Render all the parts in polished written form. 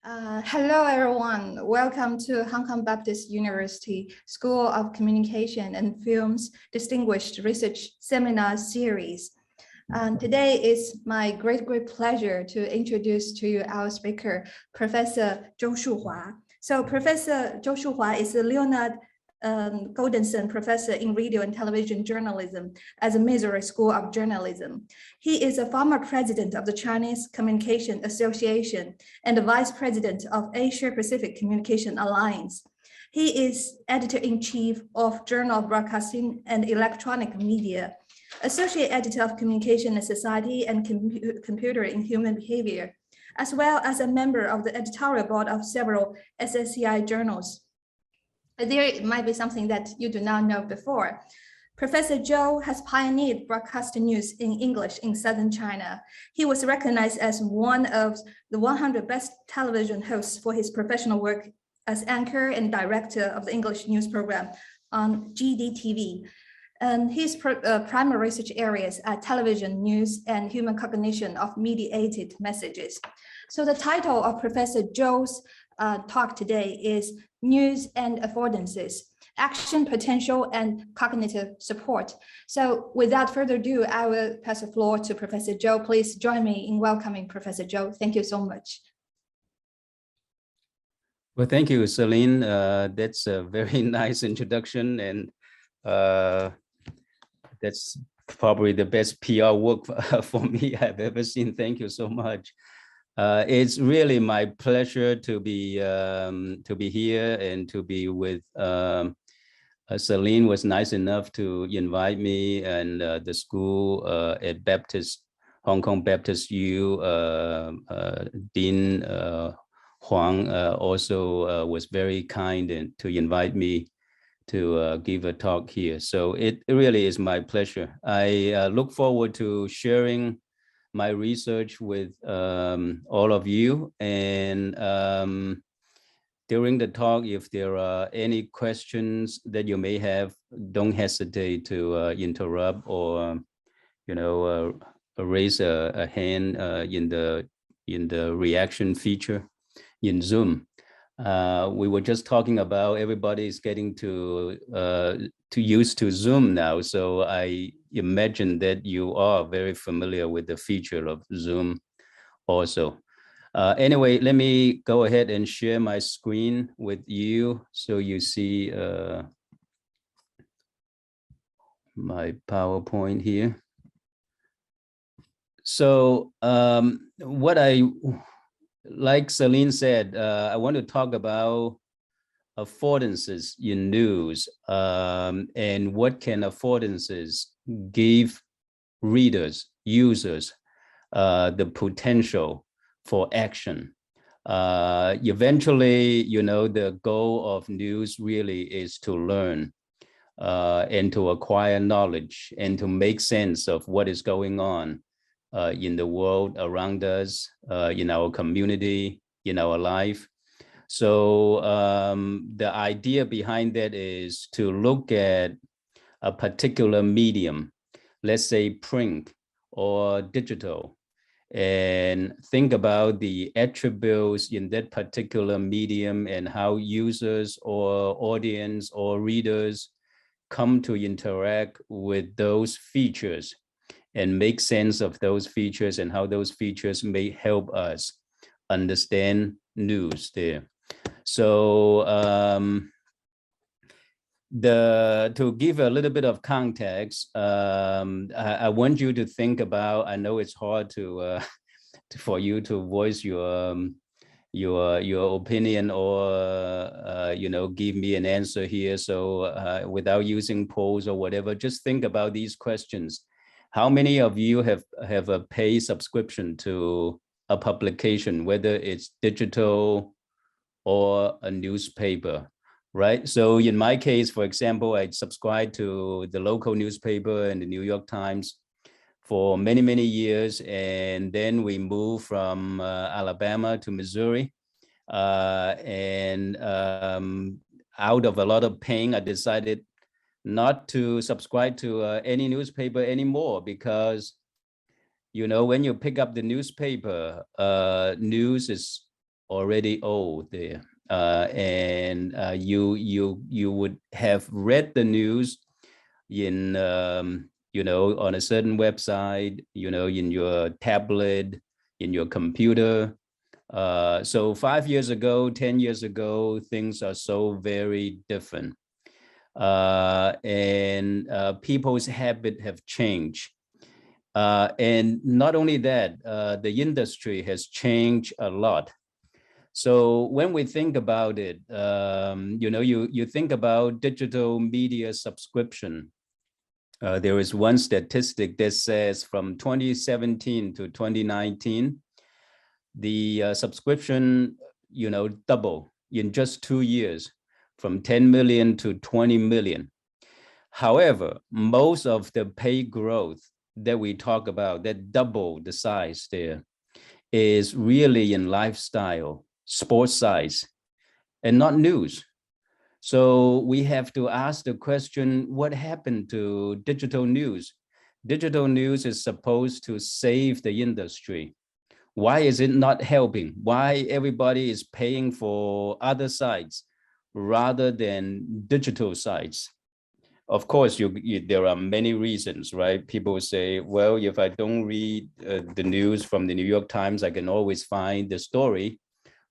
Hello, everyone. Welcome to Hong Kong Baptist University School of Communication and Film's Distinguished Research Seminar Series. Today is my great pleasure to introduce to you our speaker, Professor Shuhua Zhou. So Professor Shuhua Zhou is a Leonard Goldenson Professor in Radio and Television Journalism at the Missouri School of Journalism. He is a former president of the Chinese Communication Association and the vice president of Asia Pacific Communication Alliance. He is editor-in-chief of Journal of Broadcasting and Electronic Media, associate editor of Communication and Society and Computer in Human Behavior, as well as a member of the editorial board of several SSCI journals. There might be something that you do not know before. Professor Zhou has pioneered broadcast news in English in southern China. He was recognized as one of the 100 best television hosts for his professional work as anchor and director of the English news program on GDTV. And his primary research areas are television news and human cognition of mediated messages. So the title of Professor Zhou's talk today is News and Affordances, Action Potential and Cognitive Support. So without further ado, I will pass the floor to Professor Zhou. Please join me in welcoming Professor Zhou. Thank you so much. Well, thank you, Celine. That's a very nice introduction, and that's probably the best PR work for me I've ever seen. Thank you so much. It's really my pleasure to be here and to be with Celine. Was nice enough to invite me, and the school at Hong Kong Baptist U, Dean Huang also was very kind to invite me to give a talk here. So it really is my pleasure. I look forward to sharing my research with all of you, and during the talk, if there are any questions that you may have, don't hesitate to interrupt or raise a hand in the reaction feature in Zoom. We were just talking about everybody's getting to used to Zoom now, so I imagine that you are very familiar with the feature of Zoom also. Anyway, let me go ahead and share my screen with you so you see my PowerPoint here. So like Celine said, I want to talk about affordances in news, and what can affordances give readers, users, the potential for action. Eventually, the goal of news really is to learn and to acquire knowledge and to make sense of what is going on in the world around us, in our community, in our life. So the idea behind that is to look at a particular medium, let's say print or digital, and think about the attributes in that particular medium and how users or audience or readers come to interact with those features and make sense of those features and how those features may help us understand news there. So to give a little bit of context, I want you to think about, I know it's hard for you to voice your opinion or give me an answer here. So without using polls or whatever, just think about these questions. How many of you have a paid subscription to a publication, whether it's digital or a newspaper, right? So in my case, for example, I subscribed to the local newspaper and the New York Times for many, many years. And then we moved from Alabama to Missouri. And out of a lot of pain, I decided not to subscribe to any newspaper anymore, because when you pick up the newspaper, news is already old there. And you would have read the news in on a certain website, in your tablet, in your computer. So 5 years ago, 10 years ago, things are so very different. And people's habit have changed. And not only that, the industry has changed a lot. So when we think about it, you think about digital media subscription. There is one statistic that says from 2017 to 2019, the subscription, double in just 2 years, from 10 million to 20 million. However, most of the pay growth that we talk about, that double the size there, is really in lifestyle, sports size, and not news. So we have to ask the question, what happened to digital news? Digital news is supposed to save the industry. Why is it not helping? Why everybody is paying for other sites rather than digital sites? Of course, there are many reasons, right? People say, well, if I don't read the news from the New York Times, I can always find the story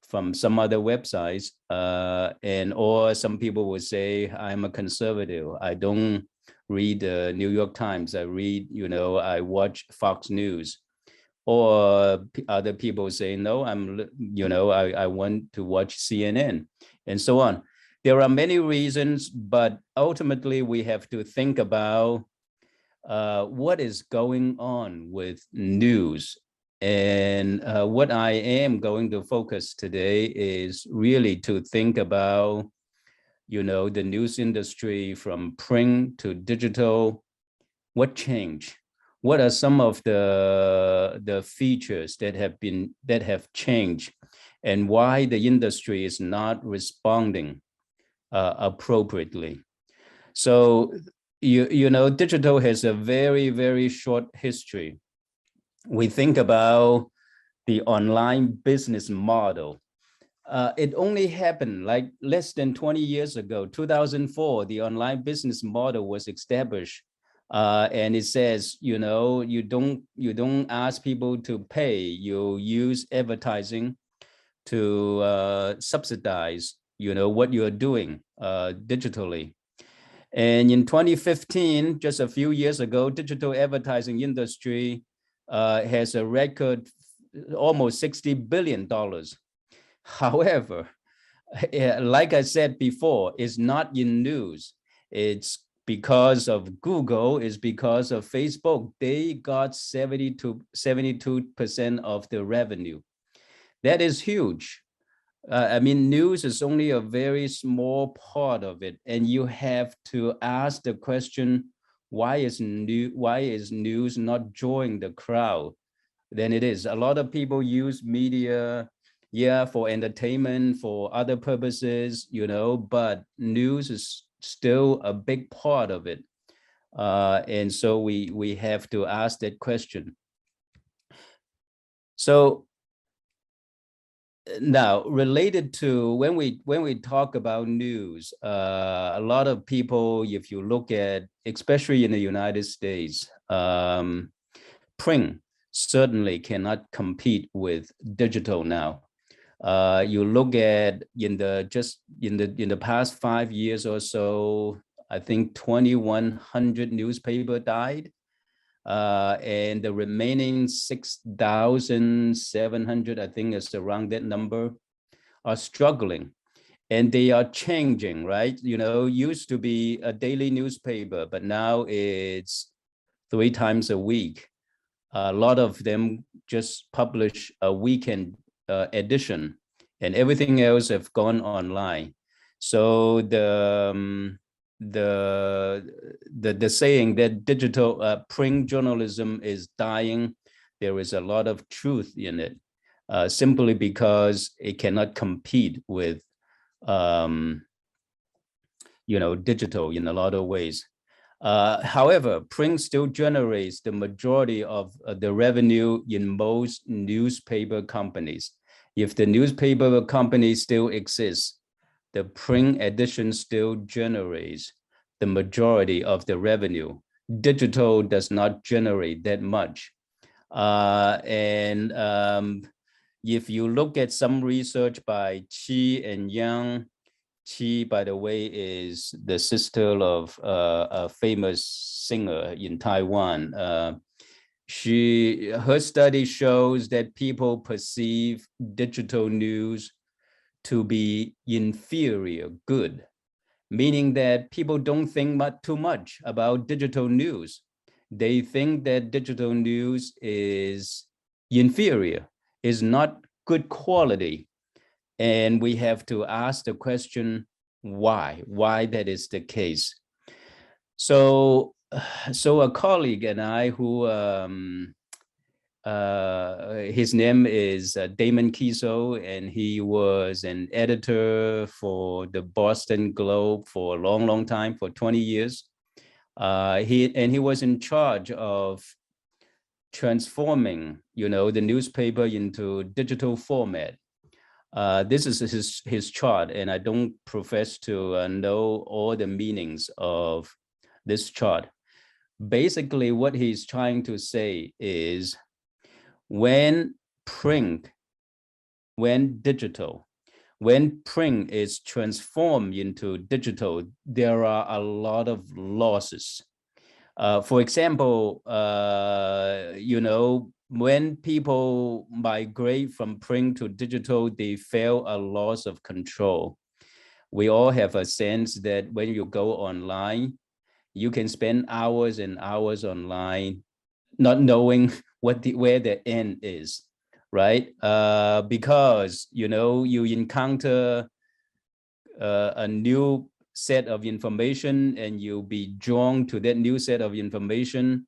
from some other websites. Or some people will say, I'm a conservative. I don't read the New York Times. I watch Fox News. Or other people say, no, I want to watch CNN, and so on. There are many reasons, but ultimately we have to think about what is going on with news. And what I am going to focus today is really to think about, the news industry from print to digital. What changed? What are some of the features that have changed, and why the industry is not responding appropriately? So, digital has a very, very short history. We think about the online business model. It only happened like less than 20 years ago, 2004, the online business model was established. And it says, you don't ask people to pay, you use advertising to subsidize, what you're doing digitally. And in 2015, just a few years ago, digital advertising industry has a record almost $60 billion. However, like I said before, it's not in news. It's because of Google, it's because of Facebook. They got 72% of the revenue. That is huge. News is only a very small part of it, and you have to ask the question, why is news not joining the crowd than it is? A lot of people use media, for entertainment, for other purposes, but news is still a big part of it. And so we have to ask that question. So now, related to when we talk about news, a lot of people, if you look at, especially in the United States, print certainly cannot compete with digital now. You look at in the past 5 years or so, I think 2,100 newspapers died. And the remaining 6,700, I think is around that number, are struggling. And they are changing, right? Used to be a daily newspaper, but now it's 3 times a week. A lot of them just publish a weekend edition, and everything else have gone online. So the saying that digital print journalism is dying, there is a lot of truth in it, simply because it cannot compete with digital in a lot of ways. However, print still generates the majority of the revenue in most newspaper companies. If the newspaper company still exists, the print edition still generates the majority of the revenue. Digital does not generate that much. If you look at some research by Qi and Yang, Qi, by the way, is the sister of a famous singer in Taiwan. Her study shows that people perceive digital news to be inferior good, meaning that people don't think too much about digital news. They think that digital news is inferior, is not good quality. And we have to ask the question, why that is the case. So a colleague and I who, his name is Damon Kiso, and he was an editor for the Boston Globe for a long time, for 20 years. He was in charge of transforming, the newspaper into digital format. This is his chart, and I don't profess to know all the meanings of this chart. Basically, what he's trying to say is when digital, when print is transformed into digital, there are a lot of losses. For example, when people migrate from print to digital, they feel a loss of control. We all have a sense that when you go online, you can spend hours and hours online, not knowing where the end is, right? Because you encounter a new set of information and you'll be drawn to that new set of information.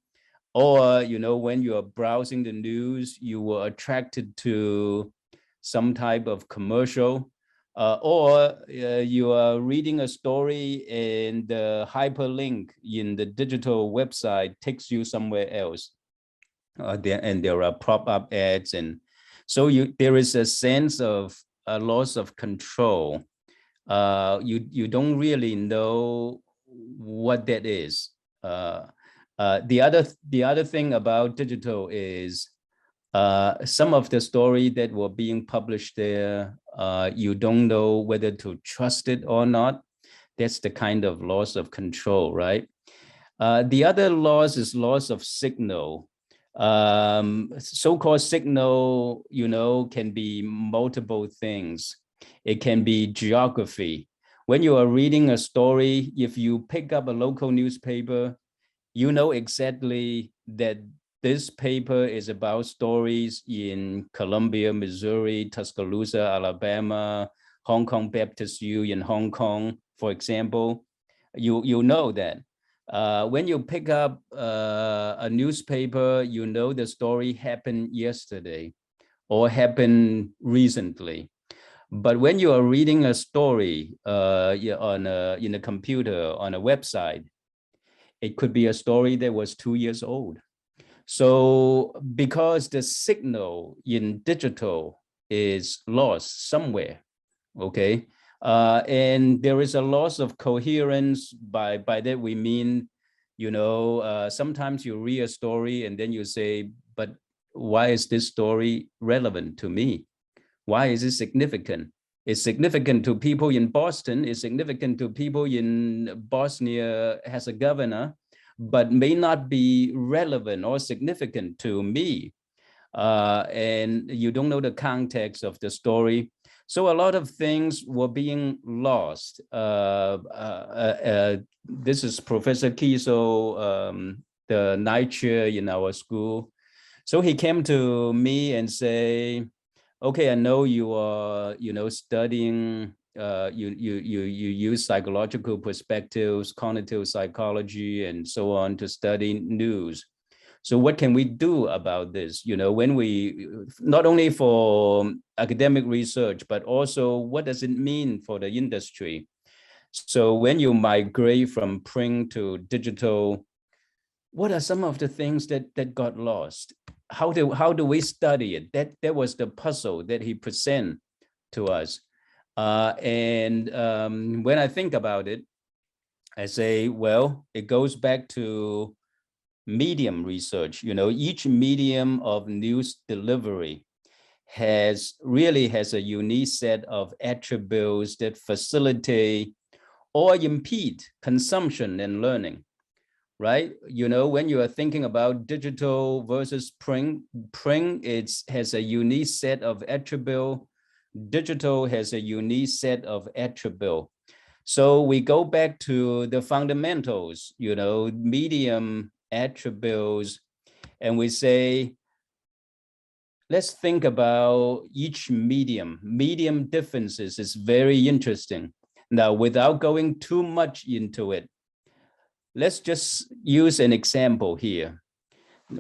Or, when you are browsing the news, you were attracted to some type of commercial, or you are reading a story and the hyperlink in the digital website takes you somewhere else. There are pop-up ads. And so there is a sense of a loss of control. You don't really know what that is. The other thing about digital is some of the story that were being published there, you don't know whether to trust it or not. That's the kind of loss of control, right? The other loss is loss of signal. So-called signal, can be multiple things. It can be geography. When you are reading a story, if you pick up a local newspaper, you know exactly that this paper is about stories in Columbia, Missouri, Tuscaloosa, Alabama, Hong Kong Baptist U in Hong Kong, for example. You know that. When you pick up a newspaper, the story happened yesterday or happened recently. But when you are reading a story in a computer, on a website, it could be a story that was 2 years old. So because the signal in digital is lost somewhere, okay? And there is a loss of coherence. By that we mean, sometimes you read a story and then you say, but why is this story relevant to me? Why is it significant? It's significant to people in Boston, it's significant to people in Bosnia-Herzegovina, but may not be relevant or significant to me. And you don't know the context of the story. So a lot of things were being lost. This is Professor Kiso, the night chair in our school. So he came to me and say, okay, I know you are, studying, you use psychological perspectives, cognitive psychology, and so on to study news. So what can we do about this? When we, not only for academic research, but also what does it mean for the industry? So when you migrate from print to digital, what are some of the things that got lost? how do we study it? That was the puzzle that he presented to us. When I think about it, I say, well, it goes back to medium research. Each medium of news delivery really has a unique set of attributes that facilitate or impede consumption and learning, right? When you are thinking about digital versus print has a unique set of attributes. Digital has a unique set of attributes. So we go back to the fundamentals, medium attributes, and we say, let's think about each medium. Medium differences is very interesting. Now, without going too much into it, let's just use an example here.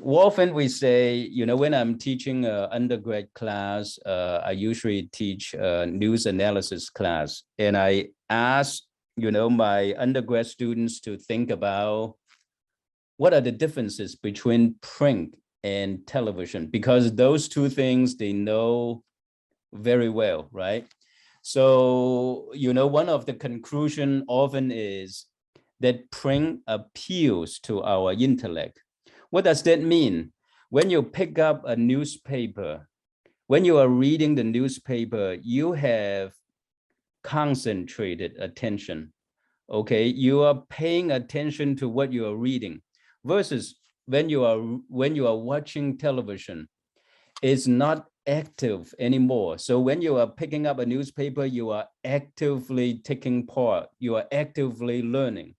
Often we say, when I'm teaching an undergrad class, I usually teach a news analysis class, and I ask, my undergrad students to think about what are the differences between print and television, because those two things they know very well, right? So, one of the conclusion often is that print appeals to our intellect. What does that mean? When you pick up a newspaper, when you are reading the newspaper, you have concentrated attention, okay? You are paying attention to what you are reading, versus when you are watching television, it's not active anymore. So when you are picking up a newspaper, you are actively taking part, you are actively learning.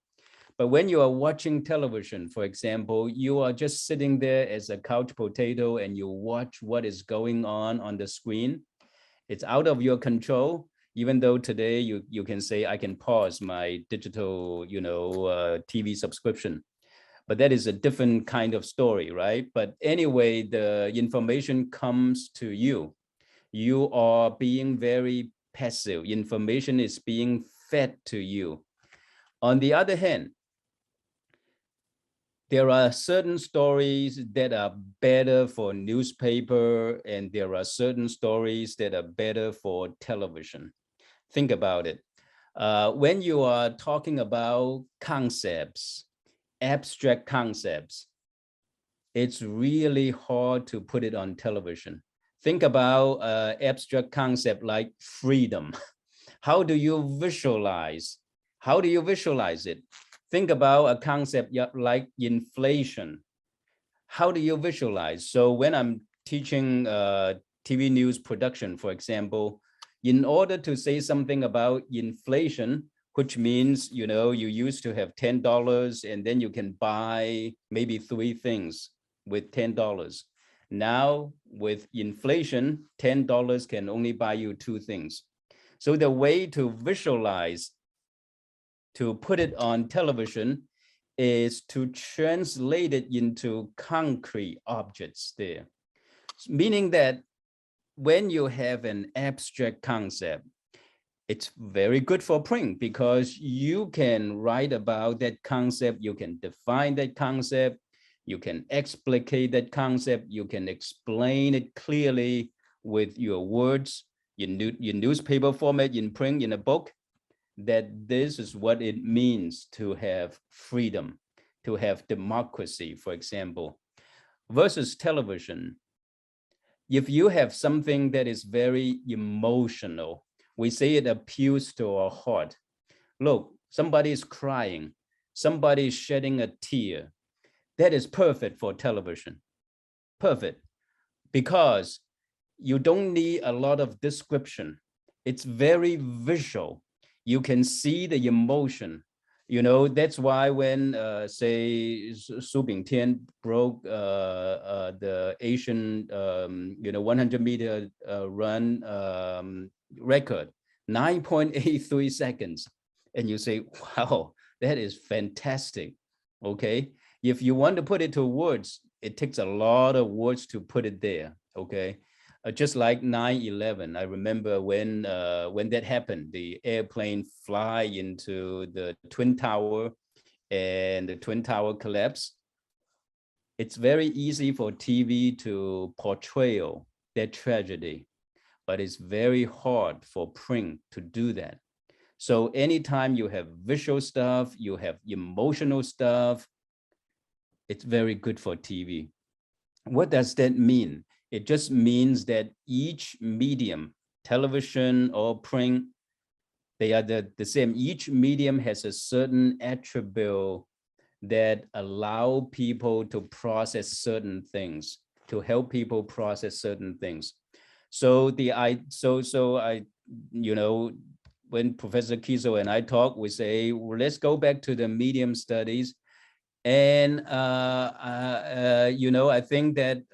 But when you are watching television, for example, you are just sitting there as a couch potato and you watch what is going on the screen. It's out of your control, even though today you can say, I can pause my digital, TV subscription. But that is a different kind of story, right? But anyway, the information comes to you. You are being very passive. Information is being fed to you. On the other hand, there are certain stories that are better for newspaper, and there are certain stories that are better for television. Think about it. When you are talking about concepts, abstract concepts, it's really hard to put it on television. Think about abstract concept like freedom. How do you visualize? How do you visualize it? Think about a concept like inflation. How do you visualize? So when I'm teaching TV news production, for example, in order to say something about inflation, which means, you used to have $10 and then you can buy maybe 3 things with $10. Now with inflation, $10 can only buy you 2 things. So the way to visualize, to put it on television, is to translate it into concrete objects there. Meaning that when you have an abstract concept, it's very good for print because you can write about that concept, you can define that concept, you can explicate that concept, you can explain it clearly with your words, in newspaper format, in print, in a book, that this is what it means to have freedom, to have democracy, for example, versus television. If you have something that is very emotional, we say it appeals to our heart. Look, somebody is crying, somebody is shedding a tear. That is perfect for television. Perfect. Because you don't need a lot of description. It's very visual. You can see the emotion. That's why when, say, Su Bingtian broke the Asian, 100-meter run record, 9.83 seconds. And you say, wow, that is fantastic. Okay. If you want to put it to words, it takes a lot of words to put it there. Okay. Just like 9/11, I remember when that happened, the airplane fly into the Twin Tower and the Twin Tower collapsed. it's very easy for TV to portray that tragedy, but it's very hard for print to do that. So anytime you have visual stuff, you have emotional stuff, it's very good for TV. What does that mean? It just means that each medium, television or print, they are the same. Each medium has a certain attribute that allow people to process certain things, to help people process certain things. So I, you know, when Professor Kiso and I talk, we say, well, let's go back to the medium studies. And, you know, I think that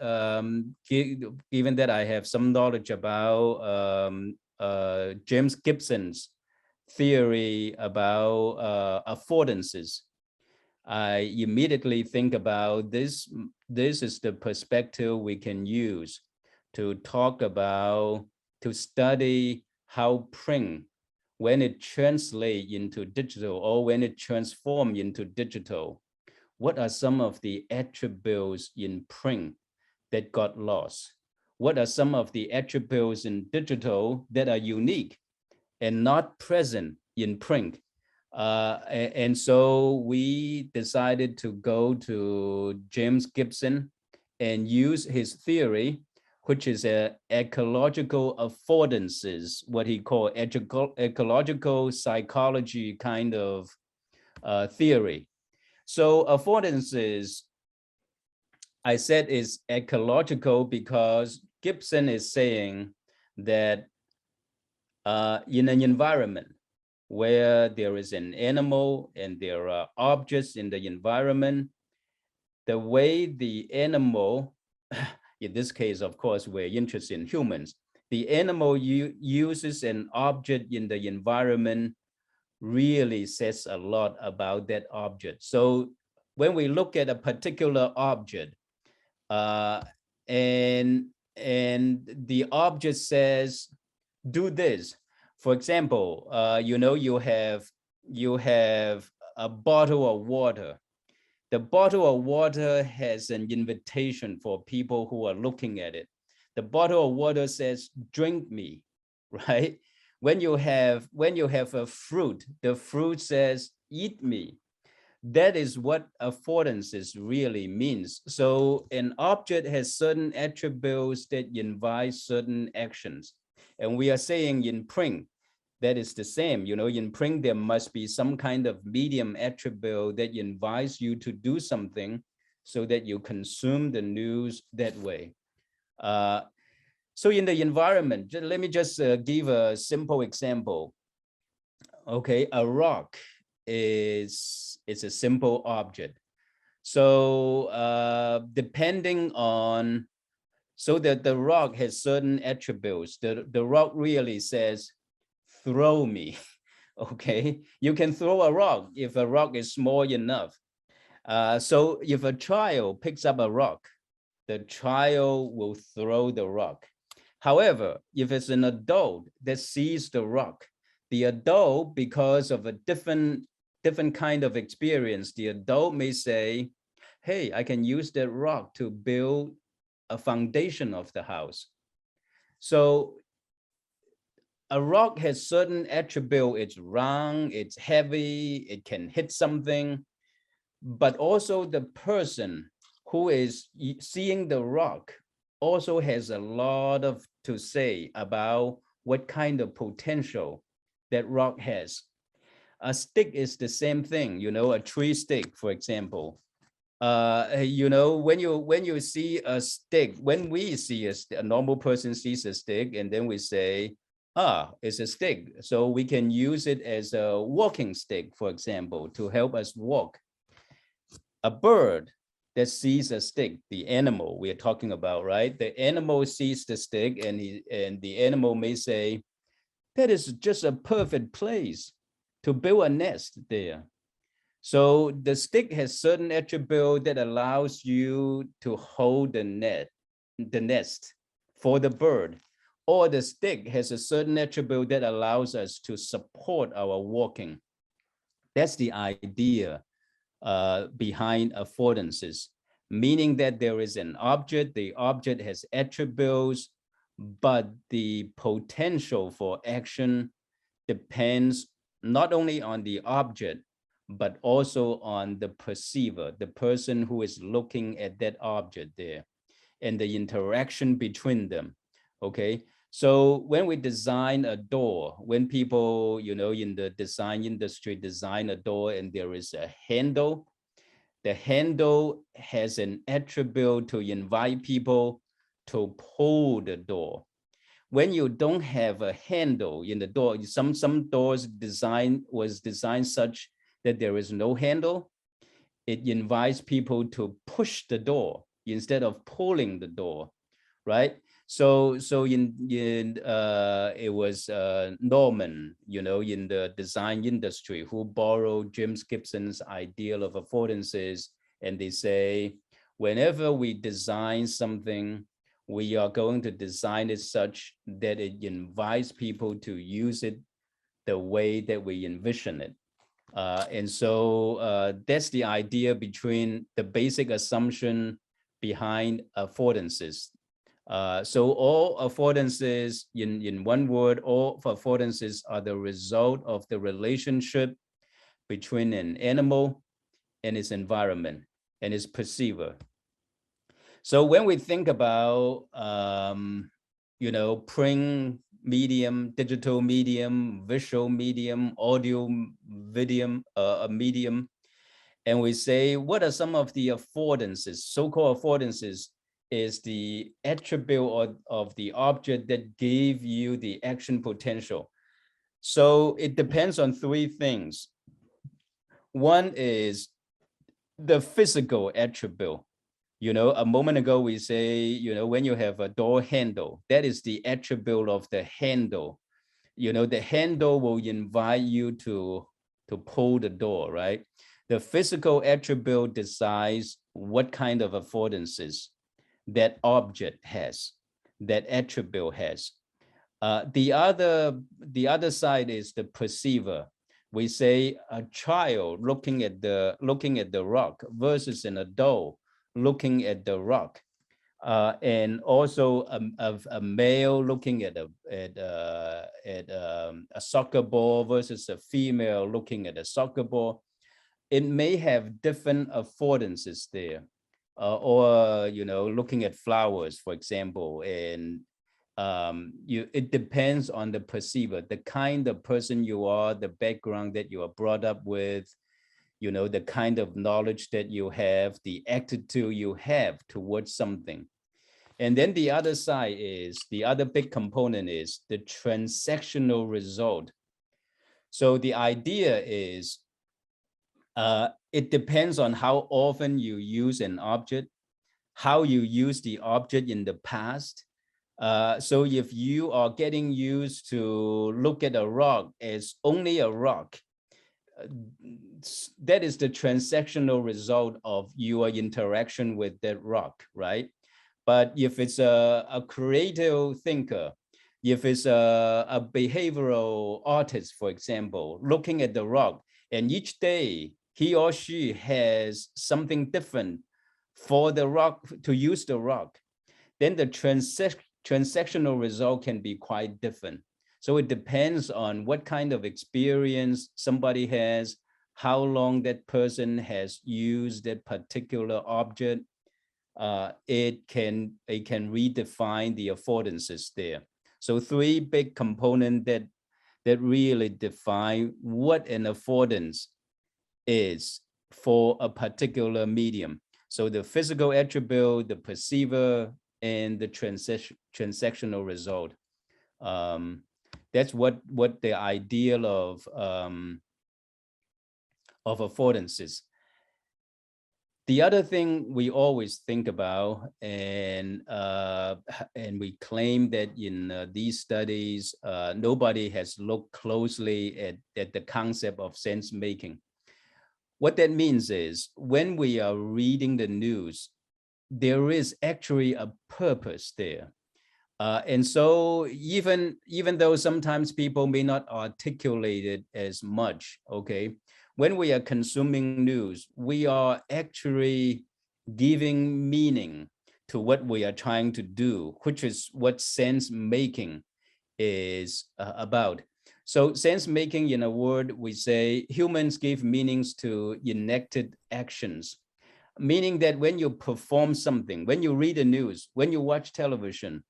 given that I have some knowledge about James Gibson's theory about affordances, I immediately think about this. This is the perspective we can use to talk about, to study how print, when it translates into digital or when it transforms into digital, what are some of the attributes in print that got lost? What are some of the attributes in digital that are unique and not present in print? And so we decided to go to James Gibson and use his theory, which is a ecological affordances, what he called ecological psychology kind of theory. So affordances, I said, is ecological because Gibson is saying that in an environment where there is an animal and there are objects in the environment, the way the animal, in this case, of course, we're interested in humans, the animal uses an object in the environment really says a lot about that object. So when we look at a particular object and the object says, do this. For example, you know, you have a bottle of water. The bottle of water has an invitation for people who are looking at it. The bottle of water says, drink me, right? When you have a fruit, the fruit says, eat me. That is what affordances really means. So an object has certain attributes that invite certain actions. And we are saying in print, that is the same. You know, in print, there must be some kind of medium attribute that invites you to do something so that you consume the news that way. So in the environment, let me just give a simple example. Okay, a rock is a simple object. So depending on, so that the rock has certain attributes. The rock really says, throw me. Okay, you can throw a rock if a rock is small enough. So if a child picks up a rock, the child will throw the rock. However, if it's an adult that sees the rock, the adult, because of a different kind of experience, the adult may say, hey, I can use that rock to build a foundation of the house. So a rock has certain attribute. It's round, it's heavy, it can hit something, but also the person who is seeing the rock also has a lot of to say about what kind of potential that rock has. A stick is the same thing, you know, a tree stick, for example. You know, when you see a stick, when we see a normal person sees a stick, and then we say, ah, it's a stick. So we can use it as a walking stick, for example, to help us walk. A bird that sees a stick, the animal we're talking about, right? The animal sees the stick, and the animal may say, that is just a perfect place to build a nest there. So the stick has certain attribute that allows you to hold the nest for the bird, or the stick has a certain attribute that allows us to support our walking. That's the idea behind affordances. meaning that there is an object, the object has attributes, but the potential for action depends not only on the object, but also on the perceiver, the person who is looking at that object there, and the interaction between them, okay? So when we design a door, when people, in the design industry design a door and there is a handle, the handle has an attribute to invite people to pull the door. When you don't have a handle in the door, some doors was designed such that there is no handle. It invites people to push the door instead of pulling the door, right? So it was Norman, in the design industry, who borrowed James Gibson's ideal of affordances, and they say, whenever we design something, we are going to design it such that it invites people to use it the way that we envision it. And so that's the idea between the basic assumption behind affordances. So all affordances, in one word, all affordances are the result of the relationship between an animal and its environment and its perceiver. So when we think about, print medium, digital medium, visual medium, audio medium, and we say, what are some of the affordances? So-called affordances is the attribute of the object that gave you the action potential. So it depends on three things. One is the physical attribute. A moment ago we say, when you have a door handle, that is the attribute of the handle. The handle will invite you to pull the door, right? The physical attribute decides what kind of affordances that object has, that attribute has. The other side is the perceiver. We say a child looking at the rock versus an adult looking at the rock, and also a male looking at a soccer ball versus a female looking at a soccer ball. It may have different affordances there, or looking at flowers, for example, and it depends on the perceiver, the kind of person you are, the background that you are brought up with, the kind of knowledge that you have, the attitude you have towards something. And then the other side is, the other big component is the transactional result. So the idea is, it depends on how often you use an object, how you use the object in the past. So if you are getting used to look at a rock as only a rock, that is the transactional result of your interaction with that rock, right? But if it's a creative thinker, if it's a behavioral artist, for example, looking at the rock, and each day he or she has something different for the rock, to use the rock, then the transactional result can be quite different. So it depends on what kind of experience somebody has, how long that person has used that particular object. It can redefine the affordances there. So three big components that really define what an affordance is for a particular medium. So the physical attribute, the perceiver, and the transactional result. That's what the ideal of affordances. The other thing we always think about, and we claim that in these studies, nobody has looked closely at the concept of sense making. What that means is, when we are reading the news, there is actually a purpose there. And so even though sometimes people may not articulate it as much, okay, when we are consuming news, we are actually giving meaning to what we are trying to do, which is what sense making is about. So sense making, in a word, we say humans give meanings to enacted actions, meaning that when you perform something, when you read the news, when you watch television,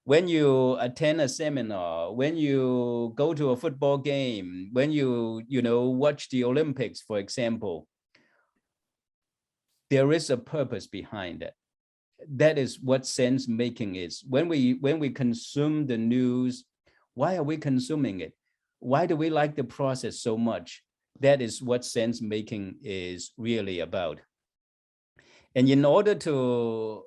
when you attend a seminar, when you go to a football game, when you watch the Olympics, for example, there is a purpose behind it. That is what sense making is. When we consume the news, why are we consuming it? Why do we like the process so much? That is what sense making is really about. And in order to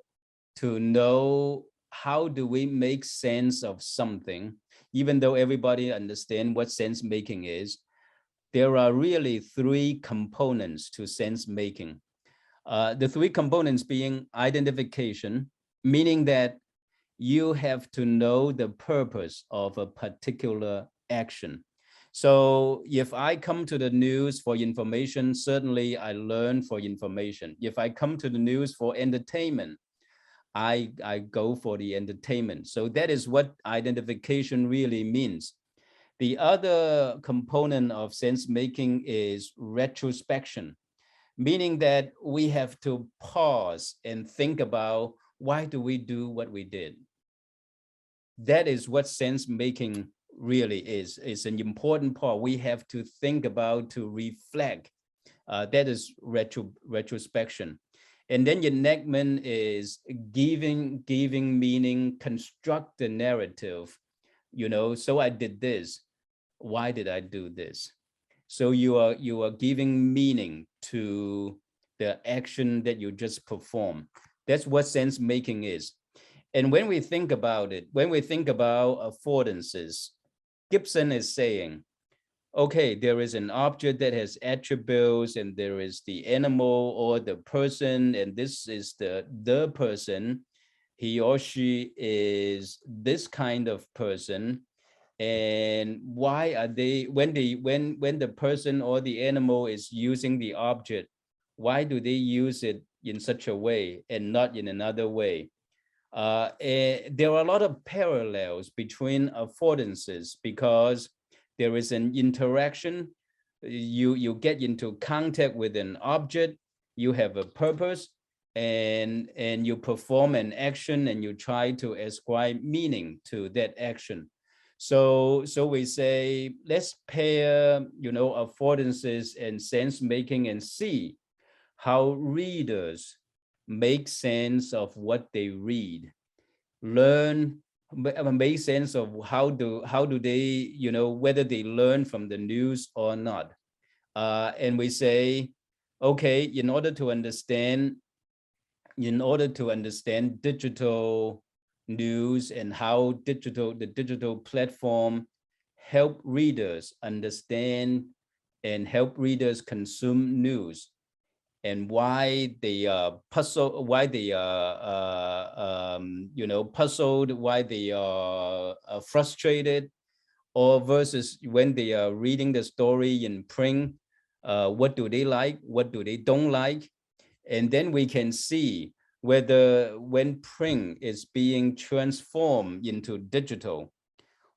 know how do we make sense of something, even though everybody understands what sense making is, there are really three components to sense making. The three components being identification, meaning that you have to know the purpose of a particular action. So if I come to the news for information, certainly I learn for information. If I come to the news for entertainment, I go for the entertainment. So that is what identification really means. The other component of sense making is retrospection, meaning that we have to pause and think about why do we do what we did. That is what sense making really is. It's an important part. We have to think about, to reflect. That is retrospection. And then enactment is giving meaning, construct the narrative. So I did this. Why did I do this? So you are giving meaning to the action that you just performed. That's what sense making is. And when we think about it, when we think about affordances, Gibson is saying, okay, there is an object that has attributes, and there is the animal or the person, and this is the person. He or she is this kind of person. And why are they, when the person or the animal is using the object, why do they use it in such a way and not in another way? There are a lot of parallels between affordances because there is an interaction. You get into contact with an object, you have a purpose, and you perform an action, and you try to ascribe meaning to that action. So we say, let's pair, affordances and sense making and see how readers make sense of what they read, learn, make sense of how do they, whether they learn from the news or not. And we say, okay, in order to understand digital news and how the digital platform help readers understand and help readers consume news, and why they are puzzled, why they are puzzled, why they are frustrated, or versus when they are reading the story in print, what do they like, what do they don't like. And then we can see whether when print is being transformed into digital,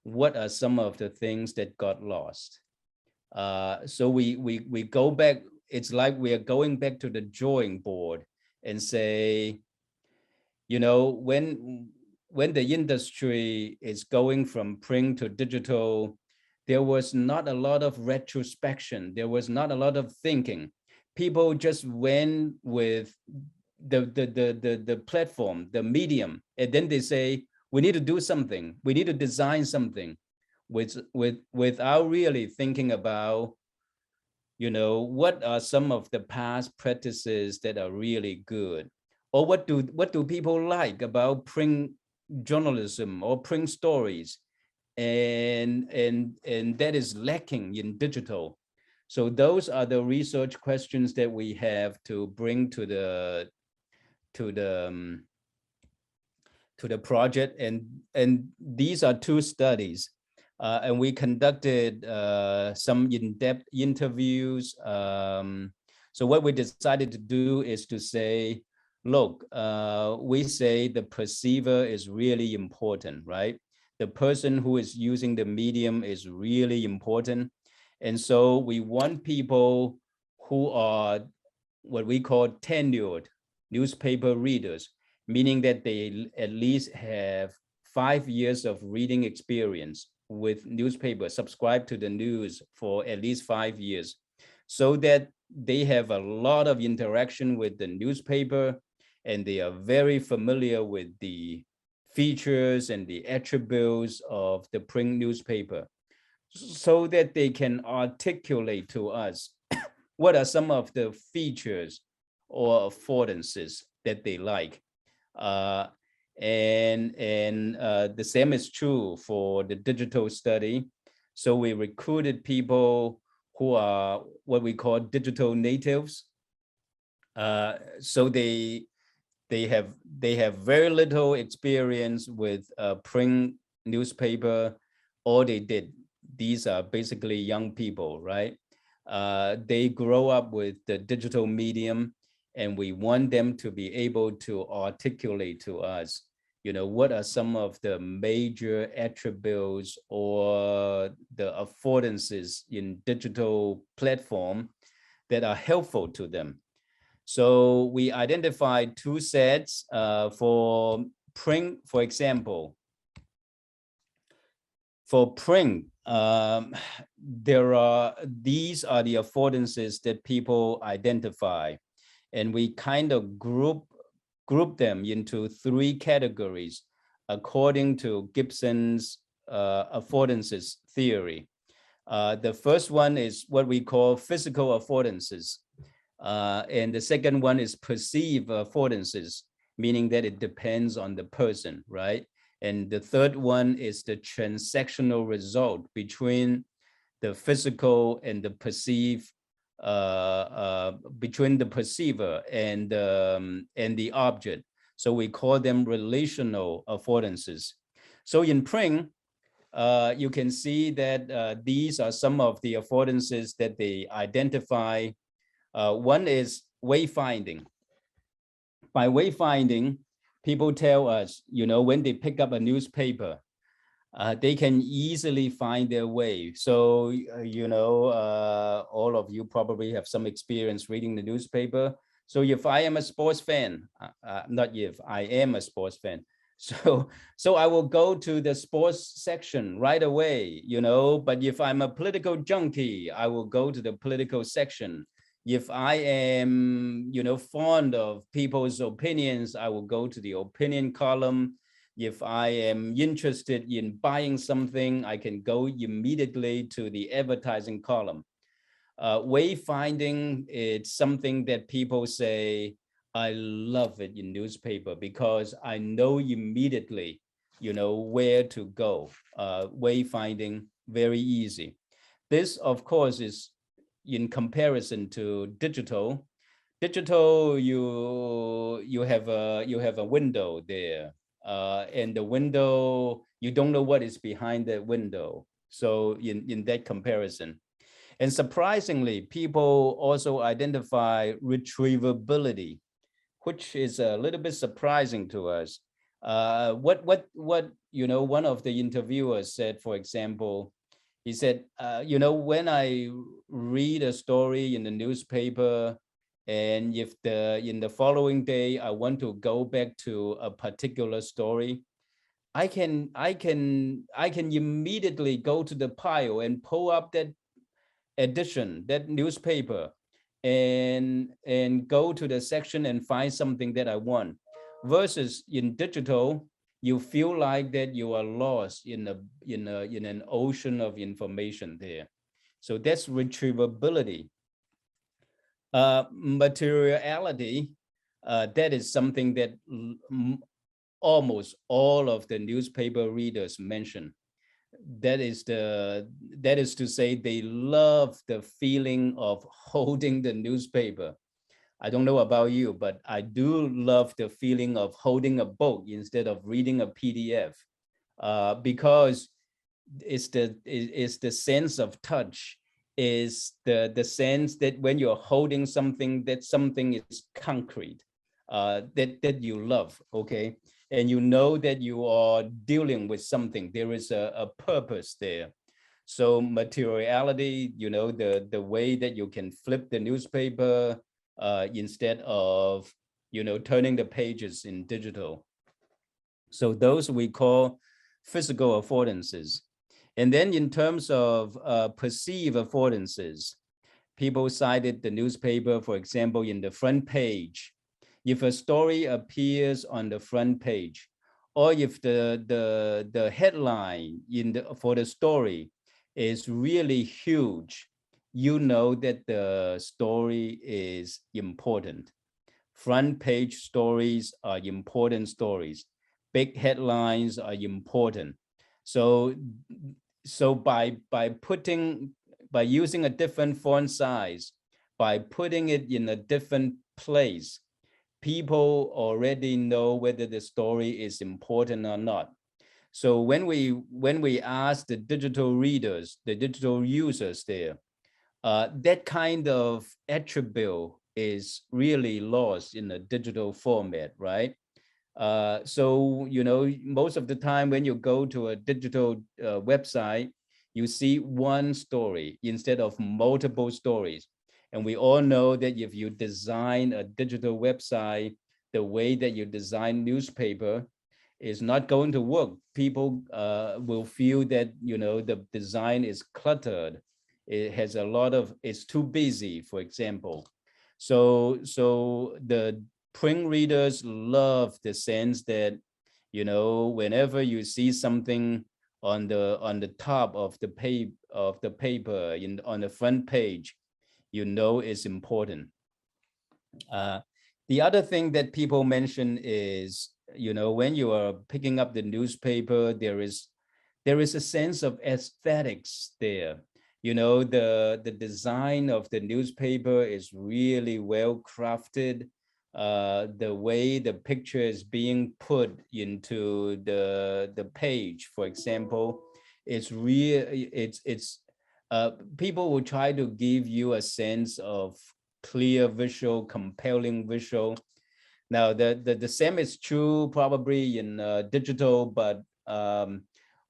what are some of the things that got lost. So we go back. It's like we are going back to the drawing board and say, when the industry is going from print to digital, there was not a lot of retrospection. There was not a lot of thinking. People just went with the platform, the medium, and then they say, we need to do something. We need to design something without really thinking about, what are some of the past practices that are really good, or what do people like about print journalism or print stories, and that is lacking in digital. So those are the research questions that we have to bring to the project, and these are two studies, and we conducted some in-depth interviews. So what we decided to do is to say, look, we say the perceiver is really important, right? The person who is using the medium is really important. And so we want people who are what we call tenured newspaper readers, meaning that they at least have 5 years of reading experience with newspaper, subscribe to the news for at least 5 years, so that they have a lot of interaction with the newspaper and they are very familiar with the features and the attributes of the print newspaper, so that they can articulate to us what are some of the features or affordances that they like. And the same is true for the digital study. So we recruited people who are what we call digital natives. So they have very little experience with print newspaper. All they did, these are basically young people, right? They grow up with the digital medium, and we want them to be able to articulate to us, what are some of the major attributes or the affordances in digital platform that are helpful to them. So we identified 2 sets for print, for example. For print, these are the affordances that people identify, and we kind of group them into 3 categories according to Gibson's affordances theory. The first one is what we call physical affordances, and the second one is perceived affordances, meaning that it depends on the person, right? And the third one is the transactional result between the physical and the perceived, between the perceiver and the object. So we call them relational affordances. So in print, you can see that these are some of the affordances that they identify. One is wayfinding. By wayfinding, people tell us, when they pick up a newspaper, they can easily find their way. So, all of you probably have some experience reading the newspaper. So if I am a sports fan, not if, I am a sports fan. So I will go to the sports section right away, but if I'm a political junkie, I will go to the political section. If I am, fond of people's opinions, I will go to the opinion column. If I am interested in buying something, I can go immediately to the advertising column. Wayfinding, it's something that people say, I love it in newspaper because I know immediately, where to go. Wayfinding, very easy. This, of course, is in comparison to digital. Digital, you have a window there, and the window, you don't know what is behind that window. So in that comparison, and surprisingly, people also identify retrievability, which is a little bit surprising to us. What one of the interviewers said, for example, he said, when I read a story in the newspaper, and if in the following day I want to go back to a particular story, I can immediately go to the pile and pull up that edition, that newspaper, and go to the section and find something that I want. Versus in digital, you feel like that you are lost in an ocean of information there. So that's retrievability. Materiality, that is something that almost all of the newspaper readers mention. That is to say, they love the feeling of holding the newspaper. I don't know about you, but I do love the feeling of holding a book instead of reading a PDF, because it's the sense of touch, is the sense that when you're holding something, that something is concrete. that you love, okay? And you know that you are dealing with something. There is a purpose there. So materiality, you know, the way that you can flip the newspaper instead of, you know, turning the pages in digital. So those we call physical affordances. And then in terms of perceived affordances, people cited the newspaper, for example, in the front page. If a story appears on the front page, or if the headline for the story is really huge, you know that the story is important. Front page stories are important stories. Big headlines are important. So by using a different font size, by putting it in a different place, people already know whether the story is important or not. So when we ask the digital readers, the digital users there, that kind of attribute is really lost in a digital format, right? So, you know, most of the time when you go to a digital website, you see one story instead of multiple stories. And we all know that if you design a digital website, the way that you design newspaper is not going to work. People will feel that, you know, the design is cluttered. It has a lot of, it's too busy, for example. So the print readers love the sense that, you know, whenever you see something on the top of the paper on the front page, you know it's important. The other thing that people mention is, you know, when you are picking up the newspaper, there is a sense of aesthetics there. You know, the design of the newspaper is really well crafted. The way the picture is being put into the page, for example, it's people will try to give you a sense of clear visual, compelling visual. Now, the same is true probably in digital, but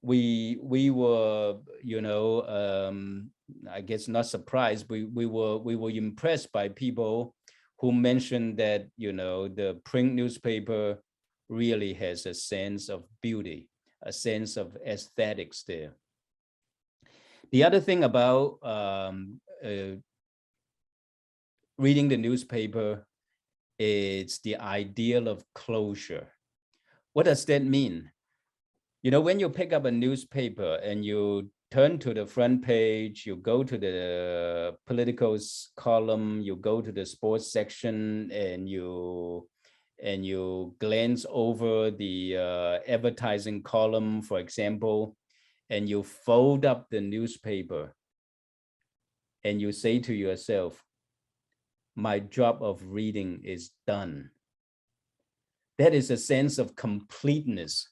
we were, you know, I guess not surprised. We were impressed by people who mentioned that, you know, the print newspaper really has a sense of beauty, a sense of aesthetics there. The other thing about reading the newspaper, it's the ideal of closure. What does that mean? You know, when you pick up a newspaper and you turn to the front page, you go to the political column, you go to the sports section, and you glance over the advertising column, for example, and you fold up the newspaper and you say to yourself, my job of reading is done. That is a sense of completeness.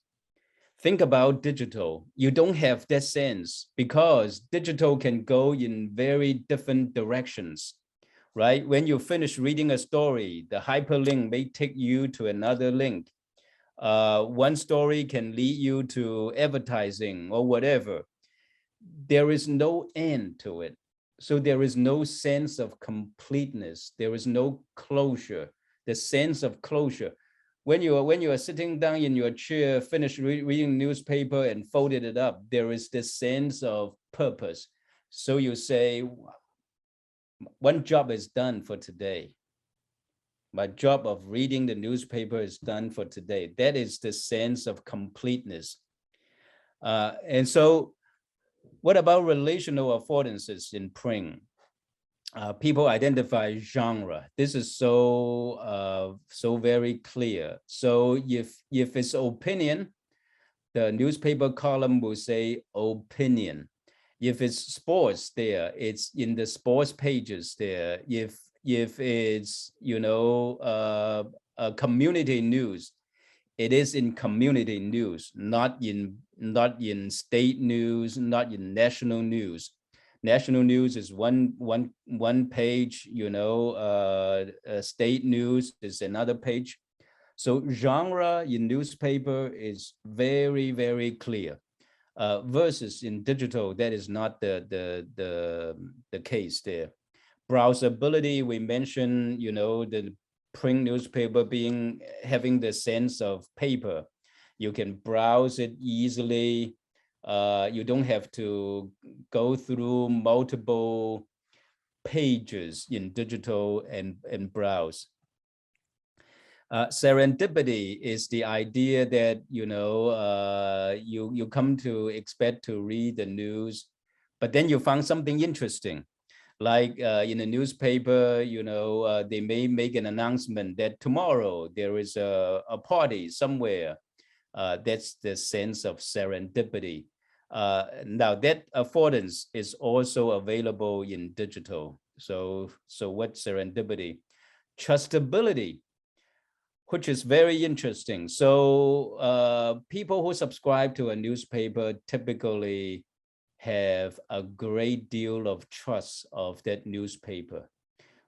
Think about digital. You don't have that sense because digital can go in very different directions, right? When you finish reading a story, the hyperlink may take you to another link. One story can lead you to advertising or whatever. There is no end to it. So there is no sense of completeness. There is no closure, the sense of closure. When you are sitting down in your chair, finished reading newspaper and folded it up, there is this sense of purpose. So you say, one job is done for today. My job of reading the newspaper is done for today. That is the sense of completeness. And so what about relational affordances in print? People identify genre. This is so very clear. So if it's opinion, the newspaper column will say opinion. If it's sports there, it's in the sports pages there. If it's, you know, community news, it is in community news, not in state news, not in national news. National news is one page, state news is another page. So genre in newspaper is very, very clear. Versus in digital, that is not the case there. Browsability, we mentioned, the print newspaper having the sense of paper. You can browse it easily. You don't have to go through multiple pages in digital and browse. Serendipity is the idea that, you come to expect to read the news, but then you found something interesting. Like in a newspaper, they may make an announcement that tomorrow there is a party somewhere. That's the sense of serendipity. Now that affordance is also available in digital. So what's serendipity? Trustability, which is very interesting. So people who subscribe to a newspaper typically have a great deal of trust of that newspaper.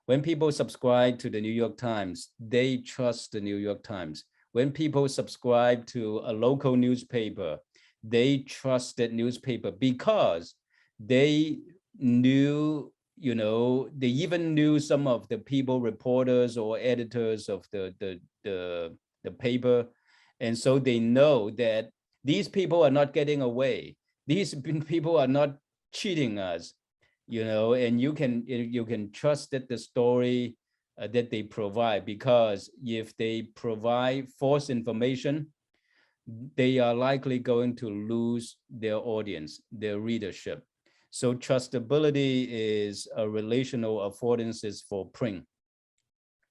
When people subscribe to the New York Times, they trust the New York Times. When people subscribe to a local newspaper, they trust that newspaper because they knew, they even knew some of the people, reporters or editors of the paper. And so they know that these people are not getting away. These people are not cheating us, and you can trust that the story that they provide, because if they provide false information, they are likely going to lose their audience, their readership. So trustability is a relational affordances for print.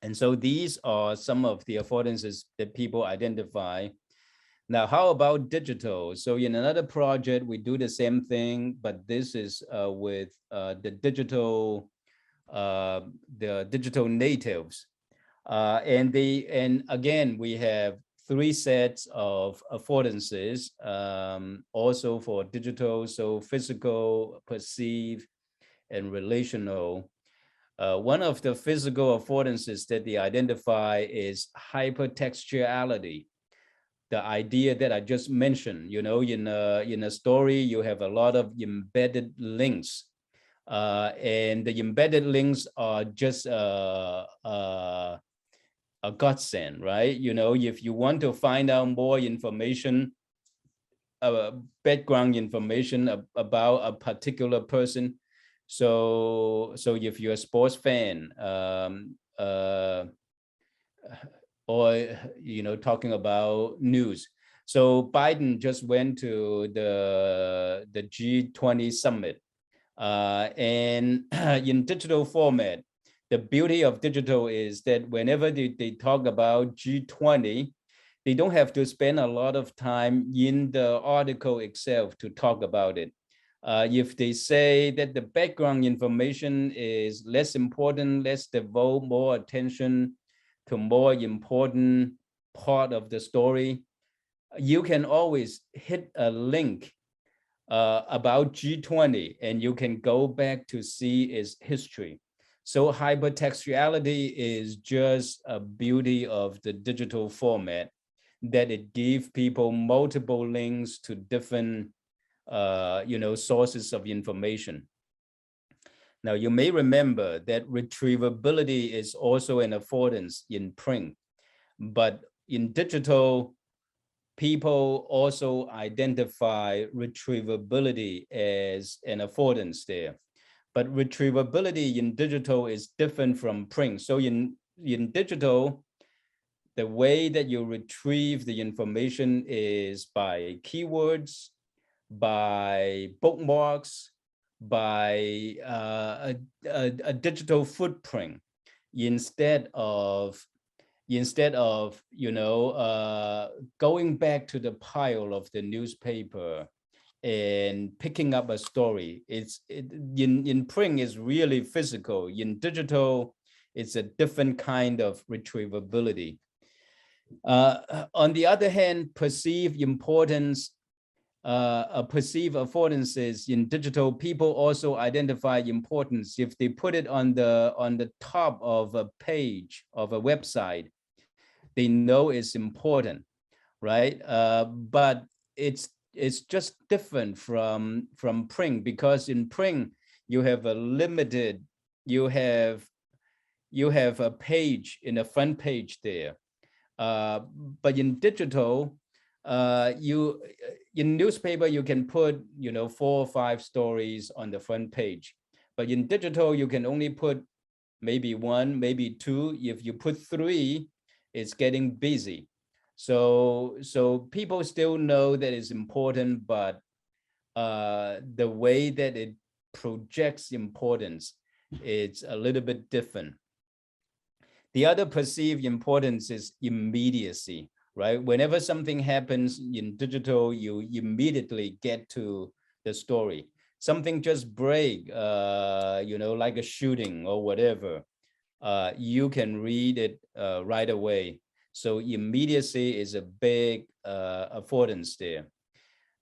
And so these are some of the affordances that people identify. Now, how about digital? So in another project, we do the same thing, but this is with the digital natives. And again, we have 3 sets of affordances, also for digital, so physical, perceived, and relational. One of the physical affordances that they identify is hypertextuality. The idea that I just mentioned, in a story, you have a lot of embedded links. And the embedded links are just a godsend, right? If you want to find out more information, background information about a particular person. So if you're a sports fan, or talking about news. So Biden just went to the G20 summit, and in digital format. The beauty of digital is that whenever they talk about G20, they don't have to spend a lot of time in the article itself to talk about it. If they say that the background information is less important, let's devote more attention to more important part of the story, you can always hit a link about G20 and you can go back to see its history. So hypertextuality is just a beauty of the digital format, that it gives people multiple links to different sources of information. Now, you may remember that retrievability is also an affordance in print, but in digital, people also identify retrievability as an affordance there. But retrievability in digital is different from print. So in digital, the way that you retrieve the information is by keywords, by bookmarks, by a digital footprint, instead of going back to the pile of the newspaper and picking up a story. In print is really physical. In digital, it's a different kind of retrievability. On the other hand, perceived importance perceive affordances in digital, people also identify importance. If they put it on the top of a page of a website, they know it's important, right? But it's just different from print, because in print you have a limited, you have a page in the front page there. But in digital, in newspaper, you can put, 4 or 5 stories on the front page. But in digital, you can only put maybe 1, maybe 2. If you put 3, it's getting busy. So people still know that it's important, but the way that it projects importance, it's a little bit different. The other perceived importance is immediacy, right? Whenever something happens in digital, you immediately get to the story. Something just break, like a shooting or whatever, you can read it right away. So immediacy is a big affordance there.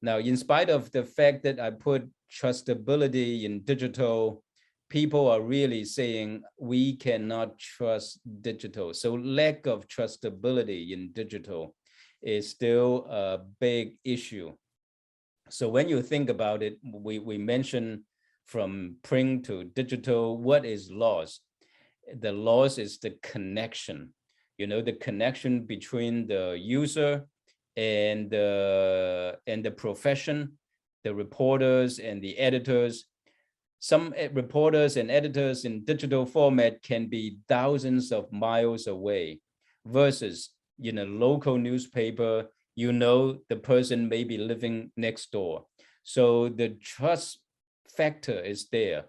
Now, in spite of the fact that I put trustability in digital, people are really saying we cannot trust digital. So lack of trustability in digital is still a big issue. So when you think about it, we mentioned from print to digital, what is lost? The loss is the connection, the connection between the user and the profession, the reporters and the editors. Some reporters and editors in digital format can be thousands of miles away, versus in a local newspaper, the person may be living next door. So the trust factor is there.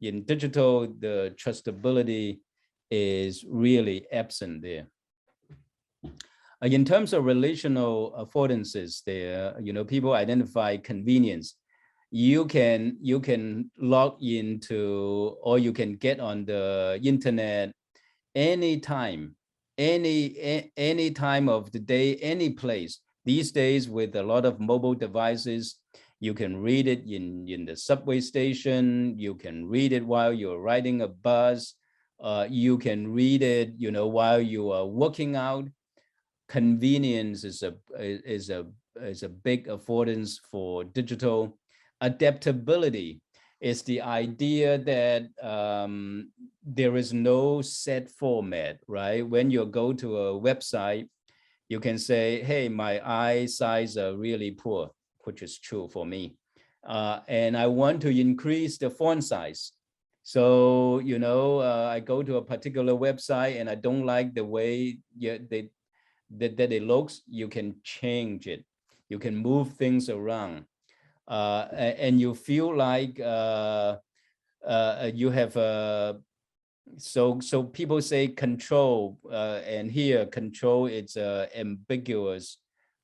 In digital, the trustability is really absent there. In terms of relational affordances there, people identify convenience. You can log into, or you can get on the internet anytime, any time of the day, any place. These days, with a lot of mobile devices, you can read it in the subway station. You can read it while you're riding a bus. You can read it, while you are working out. Convenience is a big affordance for digital. Adaptability is the idea that there is no set format, right? When you go to a website, you can say, hey, my eyesight are really poor, which is true for me. And I want to increase the font size. So, I go to a particular website and I don't like the way that it looks. You can change it. You can move things around. And you feel like you have so people say control, and here control, it's an ambiguous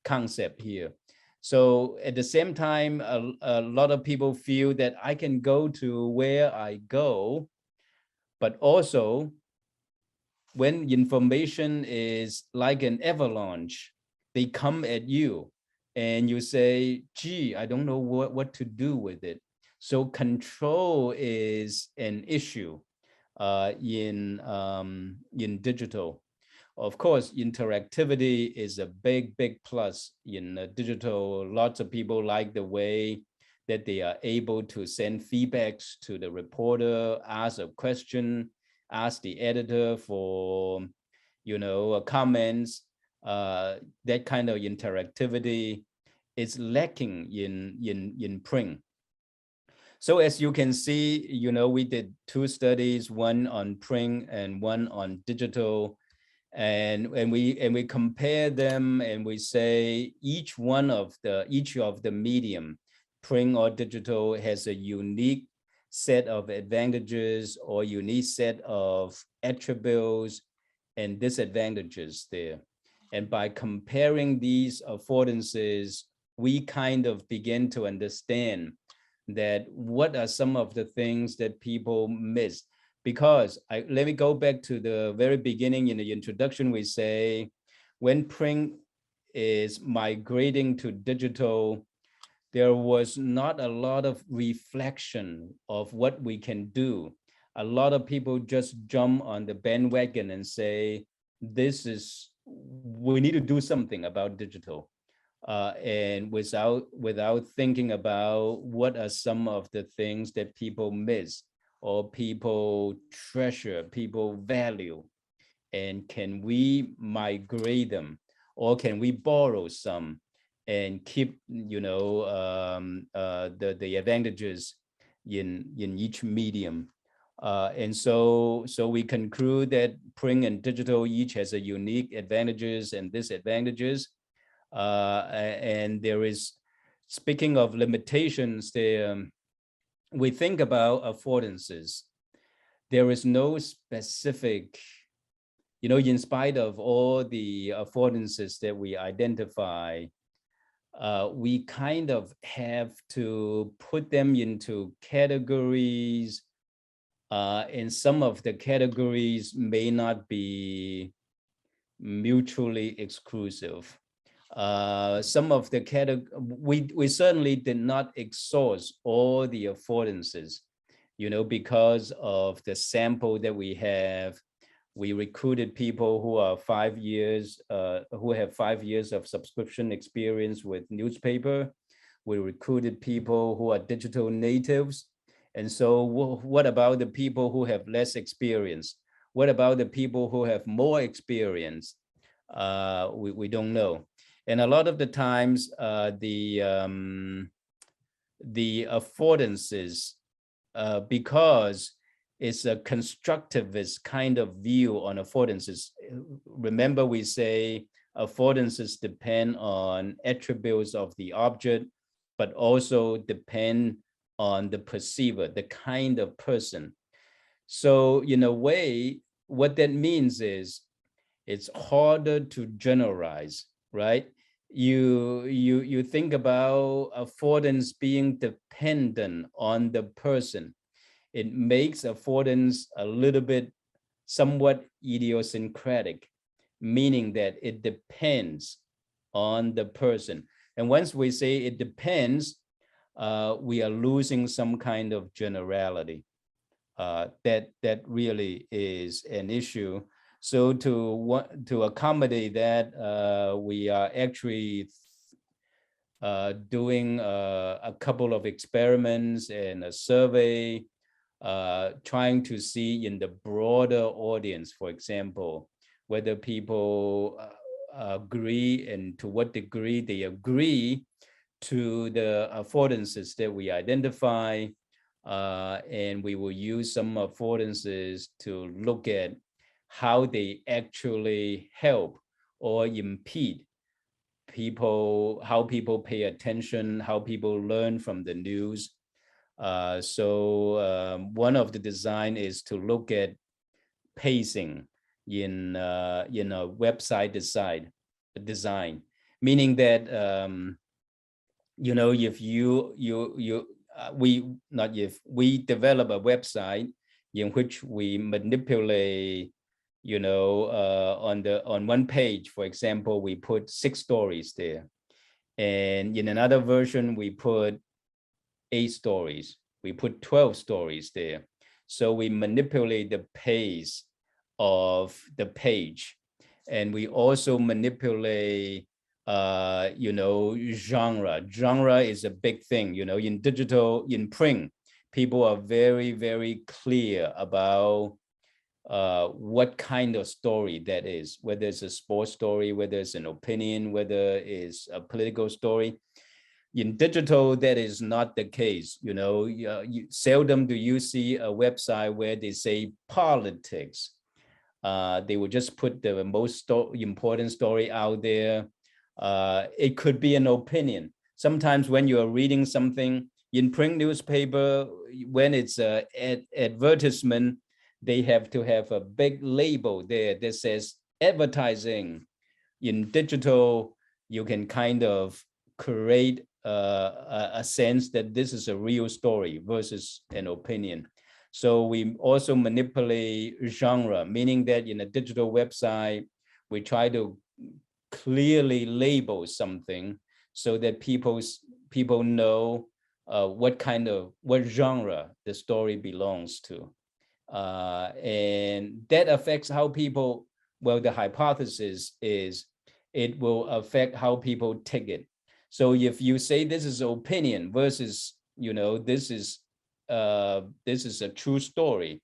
concept here. So at the same time, a lot of people feel that I can go to where I go, but also when information is like an avalanche, they come at you and you say, gee, I don't know what to do with it. So control is an issue in digital. Of course, interactivity is a big plus in digital. Lots of people like the way that they are able to send feedbacks to the reporter, ask a question, ask the editor for, comments. That kind of interactivity is lacking in print. So as you can see, we did 2 studies, one on print and one on digital, and we compare them, and we say each of the medium, print or digital, has a unique set of advantages or unique set of attributes and disadvantages there. And by comparing these affordances, we kind of begin to understand that what are some of the things that people miss. Because let me go back to the very beginning. In the introduction, we say when print is migrating to digital, there was not a lot of reflection of what we can do. A lot of people just jump on the bandwagon and say, we need to do something about digital. And without thinking about what are some of the things that people miss or people treasure, people value, and can we migrate them, or can we borrow some and keep, the advantages in each medium. And so we conclude that print and digital each has a unique advantages and disadvantages. And there is, speaking of limitations, we think about affordances. There is no specific, in spite of all the affordances that we identify, we kind of have to put them into categories, and some of the categories may not be mutually exclusive. Some of the we certainly did not exhaust all the affordances, because of the sample that we have. We recruited people who are 5 years, who have 5 years of subscription experience with newspaper. We recruited people who are digital natives. And so what about the people who have less experience? What about the people who have more experience? We don't know. And a lot of the times, the affordances, because it's a constructivist kind of view on affordances. Remember, we say affordances depend on attributes of the object, but also depend on the perceiver, the kind of person. So in a way, what that means is it's harder to generalize, right? You think about affordance being dependent on the person. It makes affordance a little bit somewhat idiosyncratic, meaning that it depends on the person. And once we say it depends, we are losing some kind of generality. That really is an issue. So to accommodate that, we are actually doing a couple of experiments and a survey, trying to see in the broader audience, for example, whether people agree and to what degree they agree to the affordances that we identify. And we will use some affordances to look at how they actually help or impede people, how people pay attention, how people learn from the news. So one of the design is to look at pacing in a website design, meaning that if we develop a website in which we manipulate, on one page, for example, we put 6 stories there, and in another version we put 8 stories, we put 12 stories there. So we manipulate the pace of the page, and we also manipulate genre. Genre is a big thing, in digital, in print, people are very, very clear about what kind of story that is, whether it's a sports story, whether it's an opinion, whether it's a political story. In digital, that is not the case. Seldom do you see a website where they say politics. They will just put the most important story out there. It could be an opinion. Sometimes when you are reading something in print newspaper, when it's an advertisement, they have to have a big label there that says advertising. In digital, you can kind of create a sense that this is a real story versus an opinion. So we also manipulate genre, meaning that in a digital website, we try to clearly label something so that people people know what genre the story belongs to. And that affects how people, well, the hypothesis is it will affect how people take it. So if you say this is opinion versus, this is a true story,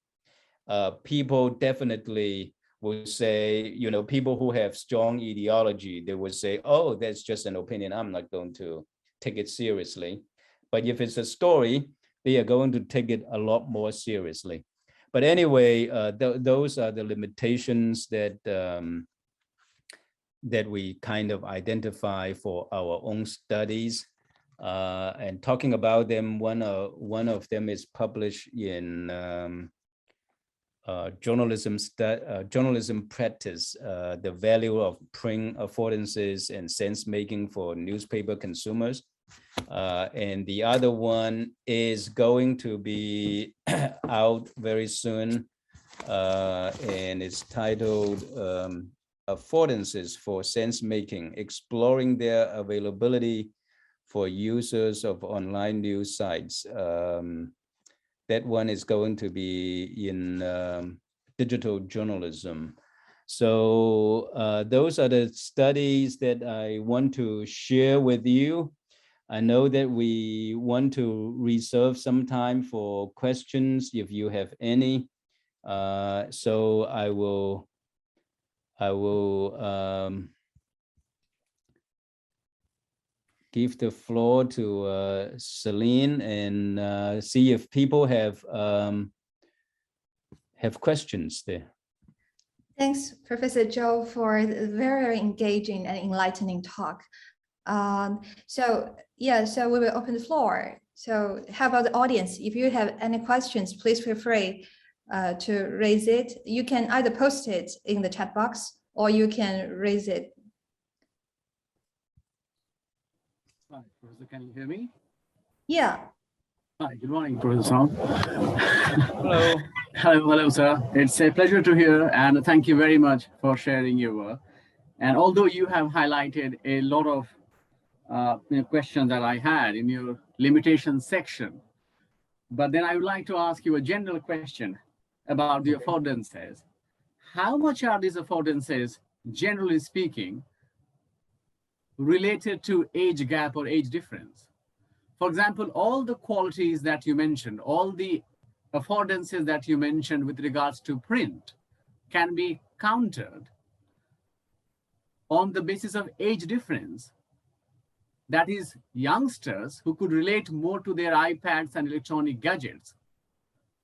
people definitely will say, people who have strong ideology, they will say, oh, that's just an opinion, I'm not going to take it seriously. But if it's a story, they are going to take it a lot more seriously. But anyway, those are the limitations that that we kind of identify for our own studies. And talking about them, one of them is published in journalism practice, the value of print affordances and sense making for newspaper consumers. And the other one is going to be out very soon, and it's titled Affordances for Sense Making, Exploring Their Availability for Users of Online News Sites. That one is going to be in digital journalism. So those are the studies that I want to share with you. I know that we want to reserve some time for questions if you have any. So I will give the floor to Celine and see if people have questions there. Thanks, Professor Zhou, for the very engaging and enlightening talk. So we will open the floor. So how about the audience? If you have any questions, please feel free to raise it. You can either post it in the chat box or you can raise it. Hi, Professor, can you hear me? Yeah. Hi, good morning, Professor. Hello. Hello, sir. It's a pleasure to hear, and thank you very much for sharing your work. And although you have highlighted a lot of questions that I had in your limitations section, but then I would like to ask you a general question about the affordances. How much are these affordances, generally speaking, related to age gap or age difference? For example, all the qualities that you mentioned, all the affordances that you mentioned with regards to print can be countered on the basis of age difference. That is, youngsters who could relate more to their iPads and electronic gadgets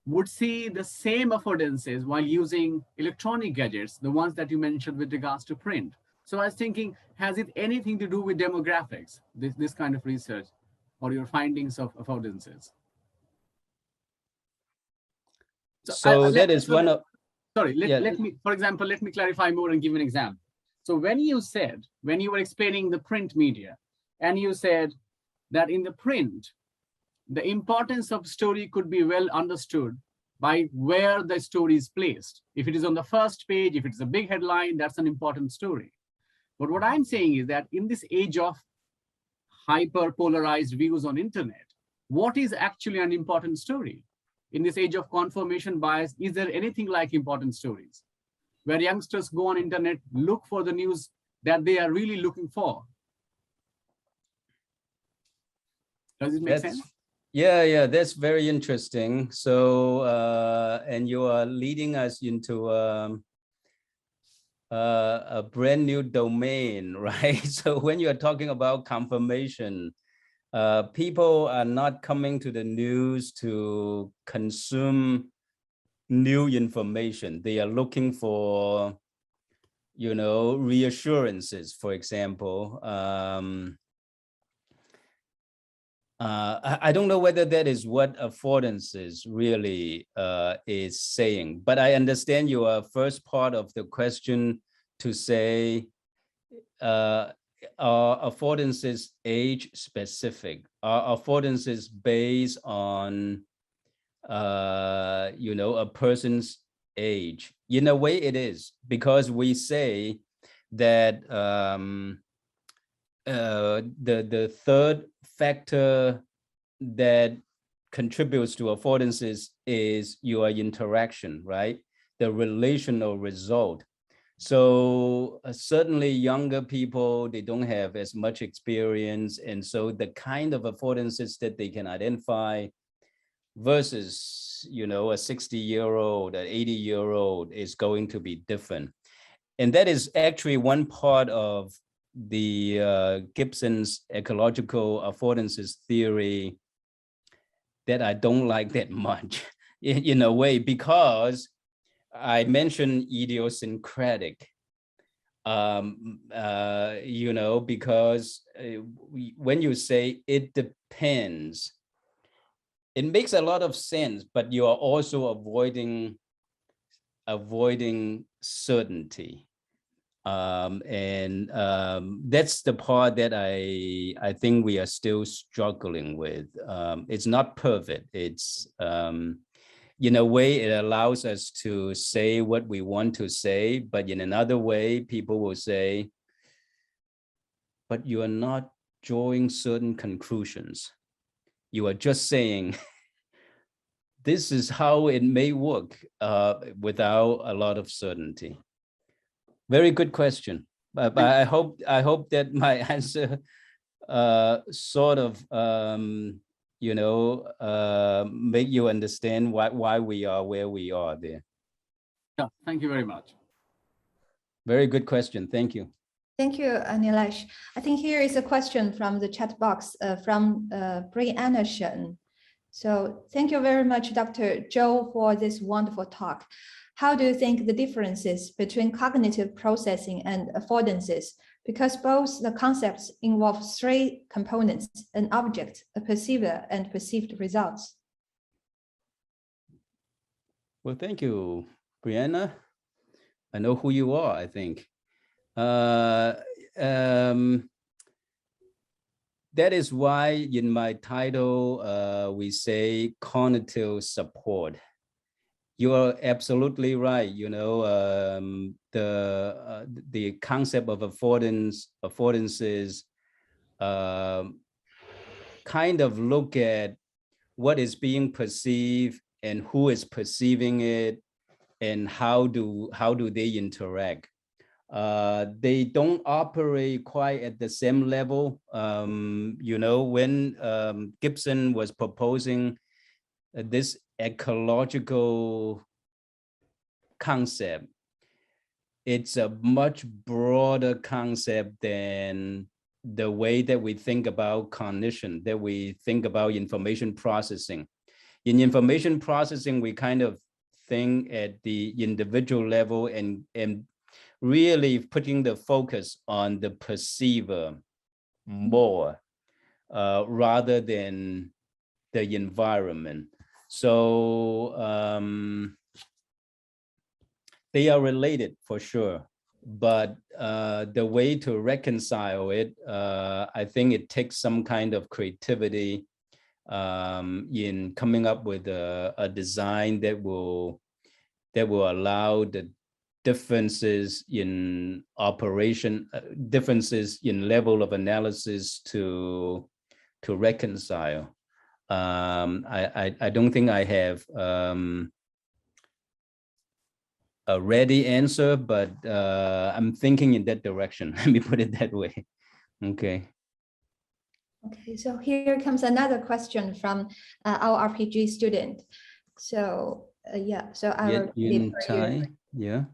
would see the same affordances while using electronic gadgets, the ones that you mentioned with regards to print. So I was thinking, has it anything to do with demographics, this kind of research, or your findings of affordances? So that is one of... Sorry, let me, for example, let me clarify more and give an example. So when you were explaining the print media, and you said that in the print, the importance of story could be well understood by where the story is placed. If it is on the first page, if it's a big headline, that's an important story. But what I'm saying is that in this age of hyper-polarized views on internet, what is actually an important story? In this age of confirmation bias, is there anything like important stories? Where youngsters go on internet, look for the news that they are really looking for. Does it make sense? Yeah, that's very interesting. So, and you are leading us into a brand new domain, right? So when you are talking about confirmation, people are not coming to the news to consume new information. They are looking for, reassurances, for example. I don't know whether that is what affordances really is saying, but I understand your first part of the question to say, are affordances age specific? Are affordances based on, a person's age? In a way it is, because we say that the third, factor that contributes to affordances is your interaction, right? The relational result. So certainly younger people, they don't have as much experience. And so the kind of affordances that they can identify versus, a 60-year-old, an 80-year-old is going to be different. And that is actually one part of the Gibson's ecological affordances theory that I don't like that much in a way, because I mentioned idiosyncratic, because when you say it depends, it makes a lot of sense, but you are also avoiding certainty. That's the part that I think we are still struggling with. It's not perfect. It's in a way, it allows us to say what we want to say, but in another way, people will say, but you are not drawing certain conclusions. You are just saying, this is how it may work without a lot of certainty. Very good question, but I hope that my answer sort of make you understand why we are where we are there. Yeah, thank you very much. Very good question. Thank you. Thank you, Nilesh. I think here is a question from the chat box from Brianna Shen. So thank you very much, Dr. Zhou, for this wonderful talk. How do you think the differences between cognitive processing and affordances, because both the concepts involve three components: an object, a perceiver, and perceived results? Well, thank you, Brianna. I know who you are, I think. That is why in my title, we say cognitive support. You are absolutely right. The concept of affordances kind of look at what is being perceived and who is perceiving it and how do they interact. They don't operate quite at the same level. When Gibson was proposing this ecological concept, it's a much broader concept than the way that we think about cognition, that we think about information processing. In information processing, we kind of think at the individual level and really putting the focus on the perceiver more rather than the environment. So they are related for sure, but the way to reconcile it, I think it takes some kind of creativity in coming up with a design that will allow the differences in operation, differences in level of analysis to reconcile. I don't think I have a ready answer, but I'm thinking in that direction. Let me put it that way. Okay. Okay, so here comes another question from our RPG student. So so I will read it for you. Yeah.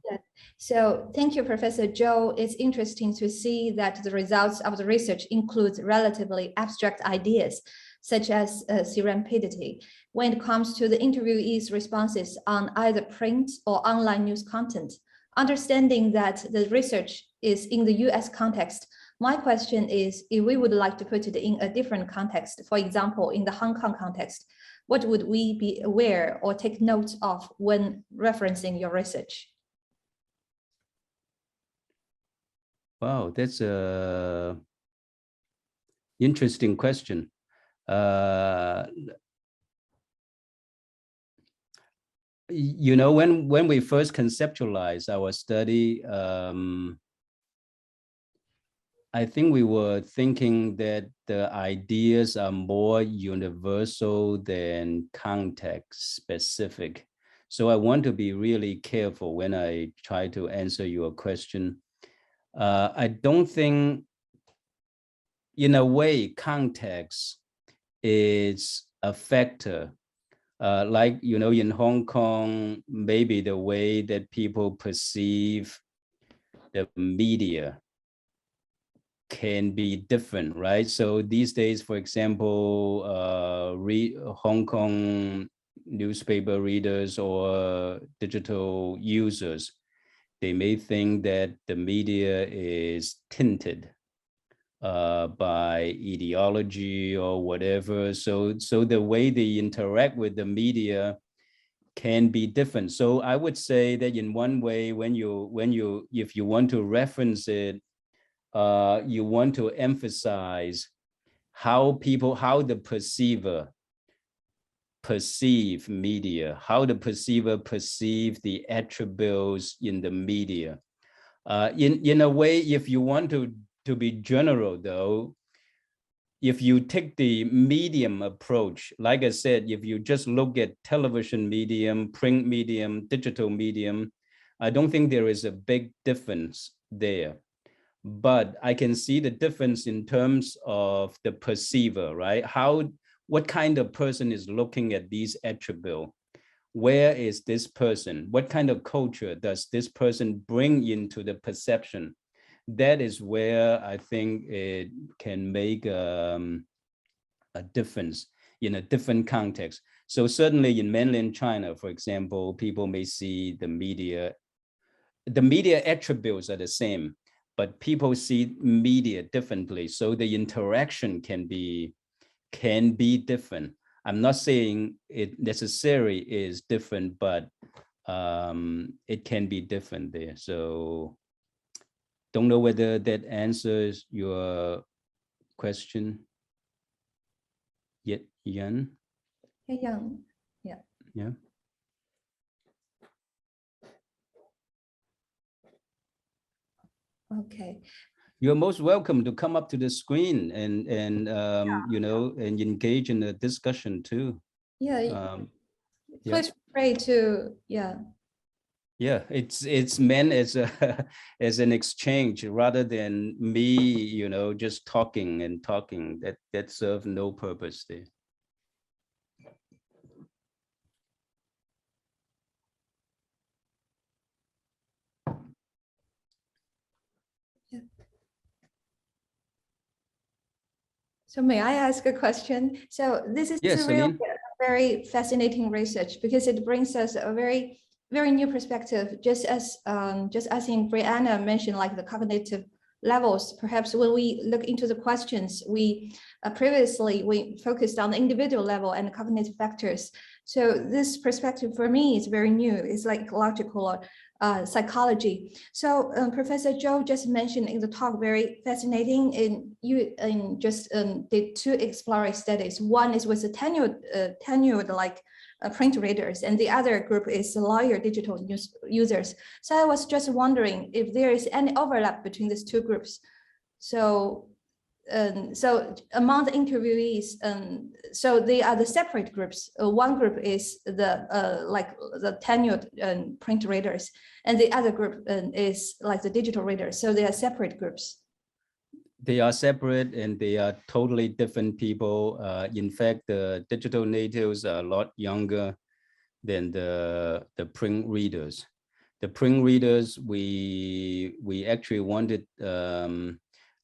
So thank you, Professor Zhou. It's interesting to see that the results of the research include relatively abstract ideas, such as serendipity, when it comes to the interviewees' responses on either print or online news content. Understanding that the research is in the US context, my question is, if we would like to put it in a different context, for example, in the Hong Kong context, what would we be aware or take note of when referencing your research? Wow, that's a interesting question. When we first conceptualized our study, I think we were thinking that the ideas are more universal than context specific. So I want to be really careful when I try to answer your question. I don't think, in a way, context is a factor. Like, in Hong Kong, maybe the way that people perceive the media can be different, right? So these days, for example, Hong Kong newspaper readers or digital users, they may think that the media is tinted by ideology or whatever. So the way they interact with the media can be different. So I would say that in one way, if you want to reference it, you want to emphasize how the perceiver perceive media, how the perceiver perceive the attributes in the media. In a way, if you want to be general though, if you take the medium approach, like I said, if you just look at television medium, print medium, digital medium, I don't think there is a big difference there. But I can see the difference in terms of the perceiver, right? What kind of person is looking at these attributes? Where is this person? What kind of culture does this person bring into the perception? That is where I think it can make a difference in a different context. So certainly in mainland China, for example, people may see the media attributes are the same, but people see media differently. So the interaction can be different. I'm not saying it necessarily is different, but it can be different there. So don't know whether that answers your question. Yan? Hey, Yang. Yeah. Yeah. Okay. You're most welcome to come up to the screen and and engage in the discussion too. Yeah. Please feel free to, yeah. Yeah, it's meant as a as an exchange rather than me, just talking and talking. That serves no purpose there. So may I ask a question? So this is Yes, really Celine. very fascinating research because it brings us a very, very new perspective. Just as I think Brianna mentioned, like the cognitive levels. Perhaps when we look into the questions, we previously we focused on the individual level and cognitive factors. So this perspective for me is very new. It's like ecological or psychology. So Professor Zhou just mentioned in the talk, very fascinating. You just did two exploratory studies. One is with the tenured like print readers, and the other group is lawyer digital users. So I was just wondering if there is any overlap between these two groups. So among the interviewees, so they are the separate groups. One group is the like the tenured print readers, and the other group is like the digital readers. So they are separate groups. They are separate and they are totally different people. In fact, the digital natives are a lot younger than the print readers. The print readers, we actually wanted.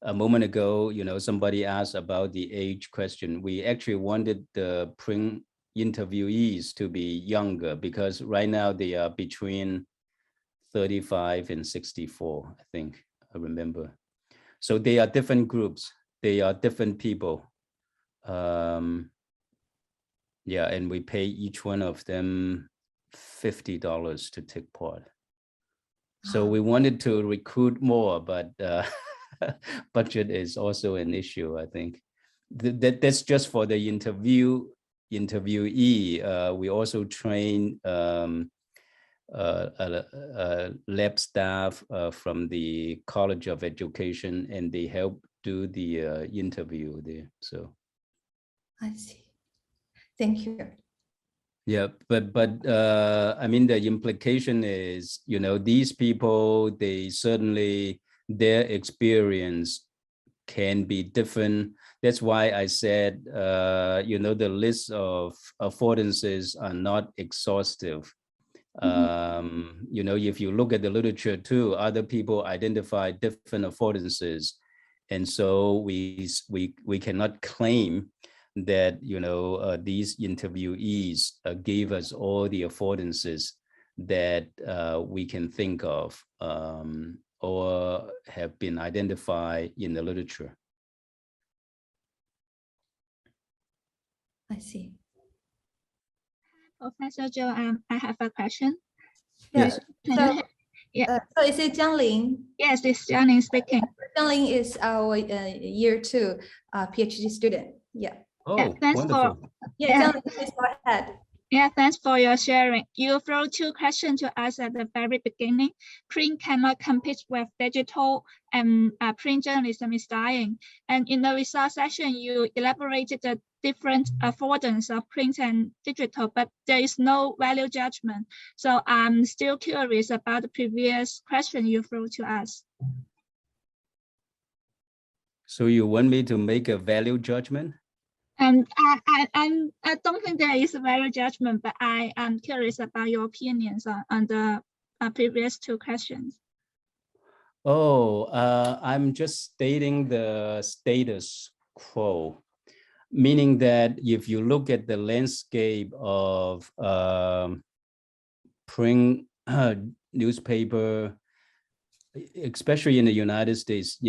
A moment ago, somebody asked about the age question. We actually wanted the print interviewees to be younger because right now they are between 35 and 64, I think, I remember. So they are different groups. They are different people. Yeah, and we pay each one of them $50 to take part. So we wanted to recruit more, but budget is also an issue, I think. That's just for the interviewee. We also train lab staff from the College of Education, and they help do the interview there. So I see. Thank you. yeah, but I mean, the implication is, you know, these people, they certainly, their experience can be different. That's why I said, you know, the list of affordances are not exhaustive. You know, if you look at the literature too, other people identify different affordances, and so we cannot claim that, you know, these interviewees gave us all the affordances that we can think of or have been identified in the literature. I see. Professor Zhou, I have a question. Yes. So, so is it Jiangling? Yes, it's Jiangling speaking. Jiangling is our year 2 PhD student. Yeah. Oh, yeah, thanks wonderful. Yeah, Jiangling, please go ahead. Yeah, thanks for your sharing. You throw 2 questions to us at the very beginning. Print cannot compete with digital, and print journalism is dying. And in the research session, you elaborated the different affordance of print and digital, but there is no value judgment. So I'm still curious about the previous question you threw to us. So you want me to make a value judgment? And I don't think there is a value judgment, but I am curious about your opinions on the previous 2 questions. Oh, I'm just stating the status quo, meaning that if you look at the landscape of print newspaper, especially in the United States,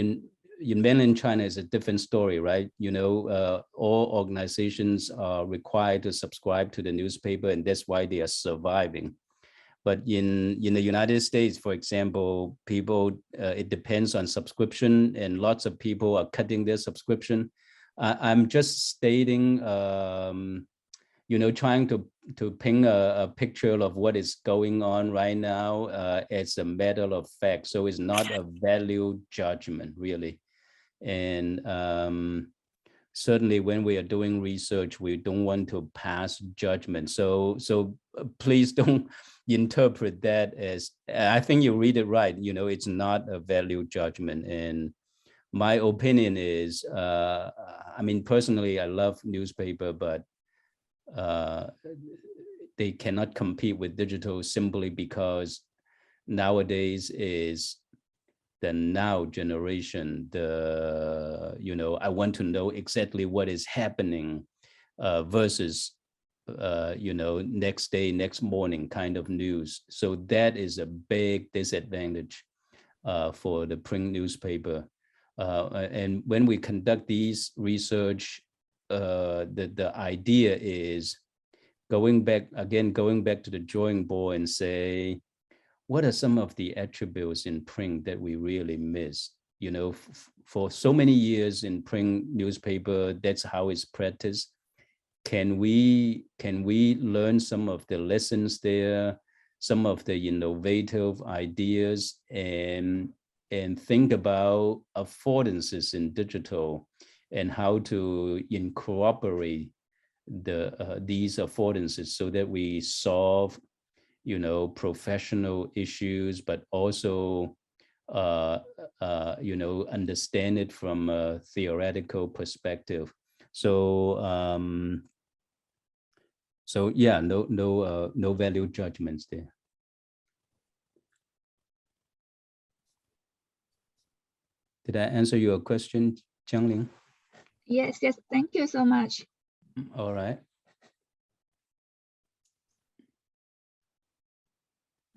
in mainland China is a different story, right? You know, all organizations are required to subscribe to the newspaper, and that's why they are surviving. But in the United States, for example, people, it depends on subscription, and lots of people are cutting their subscription. I'm just stating, you know, trying to paint a picture of what is going on right now as a matter of fact. So it's not a value judgment, really. And certainly when we are doing research, we don't want to pass judgment. So please don't interpret that as, I think you read it right, you know, it's not a value judgment. And my opinion is, I mean, personally, I love newspaper, but they cannot compete with digital simply because nowadays is the now generation, you know, I want to know exactly what is happening versus, you know, next day, next morning kind of news. So that is a big disadvantage for the print newspaper. And when we conduct these research, the idea is going back to the drawing board and say, what are some of the attributes in print that we really miss? You know, for so many years in print newspaper, that's how it's practiced. Can we learn some of the lessons there, some of the innovative ideas, and think about affordances in digital and how to incorporate these affordances so that we solve, you know, professional issues, but also, you know, understand it from a theoretical perspective. So, so yeah, no value judgments there. Did I answer your question, Jiangling? Yes, thank you so much. All right.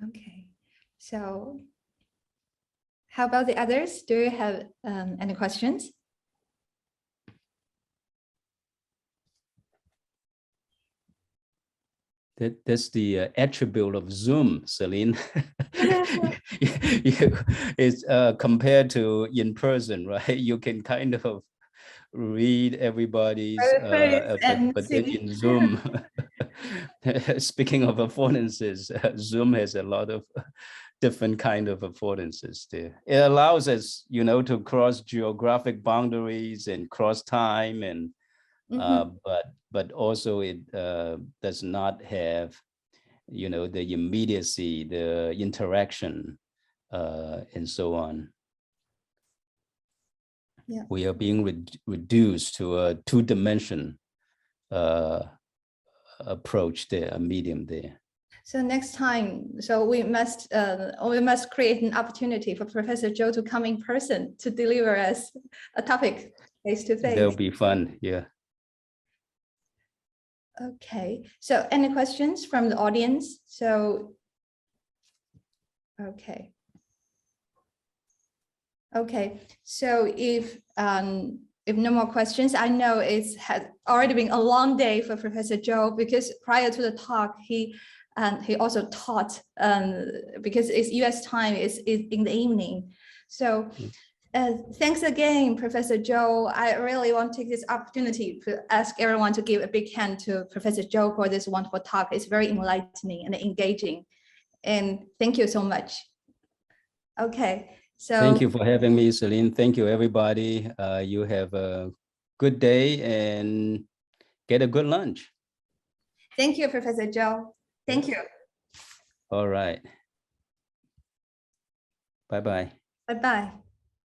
Okay, so how about the others? Do you have any questions? That's the attribute of Zoom, Celine. It's compared to in person, right? You can kind of read everybody's, but in Zoom, speaking of affordances, Zoom has a lot of different kind of affordances there. It allows us, to cross geographic boundaries and cross time, and but also it does not have, the immediacy, the interaction, and so on. Yeah. We are being reduced to a two-dimension approach there, a medium there. So next time, we must create an opportunity for Professor Zhou to come in person to deliver us a topic face to face. That'll be fun, yeah. Okay, so any questions from the audience? Okay, so if no more questions, I know it has already been a long day for Professor Zhou, because prior to the talk, he also taught, because it's US time, is in the evening. So thanks again, Professor Zhou. I really want to take this opportunity to ask everyone to give a big hand to Professor Zhou for this wonderful talk. It's very enlightening and engaging. And thank you so much. Okay, so thank you for having me, Celine. Thank you, everybody. You have a good day and get a good lunch. Thank you, Professor Zhou. Thank you. All right. Bye-bye. Bye-bye.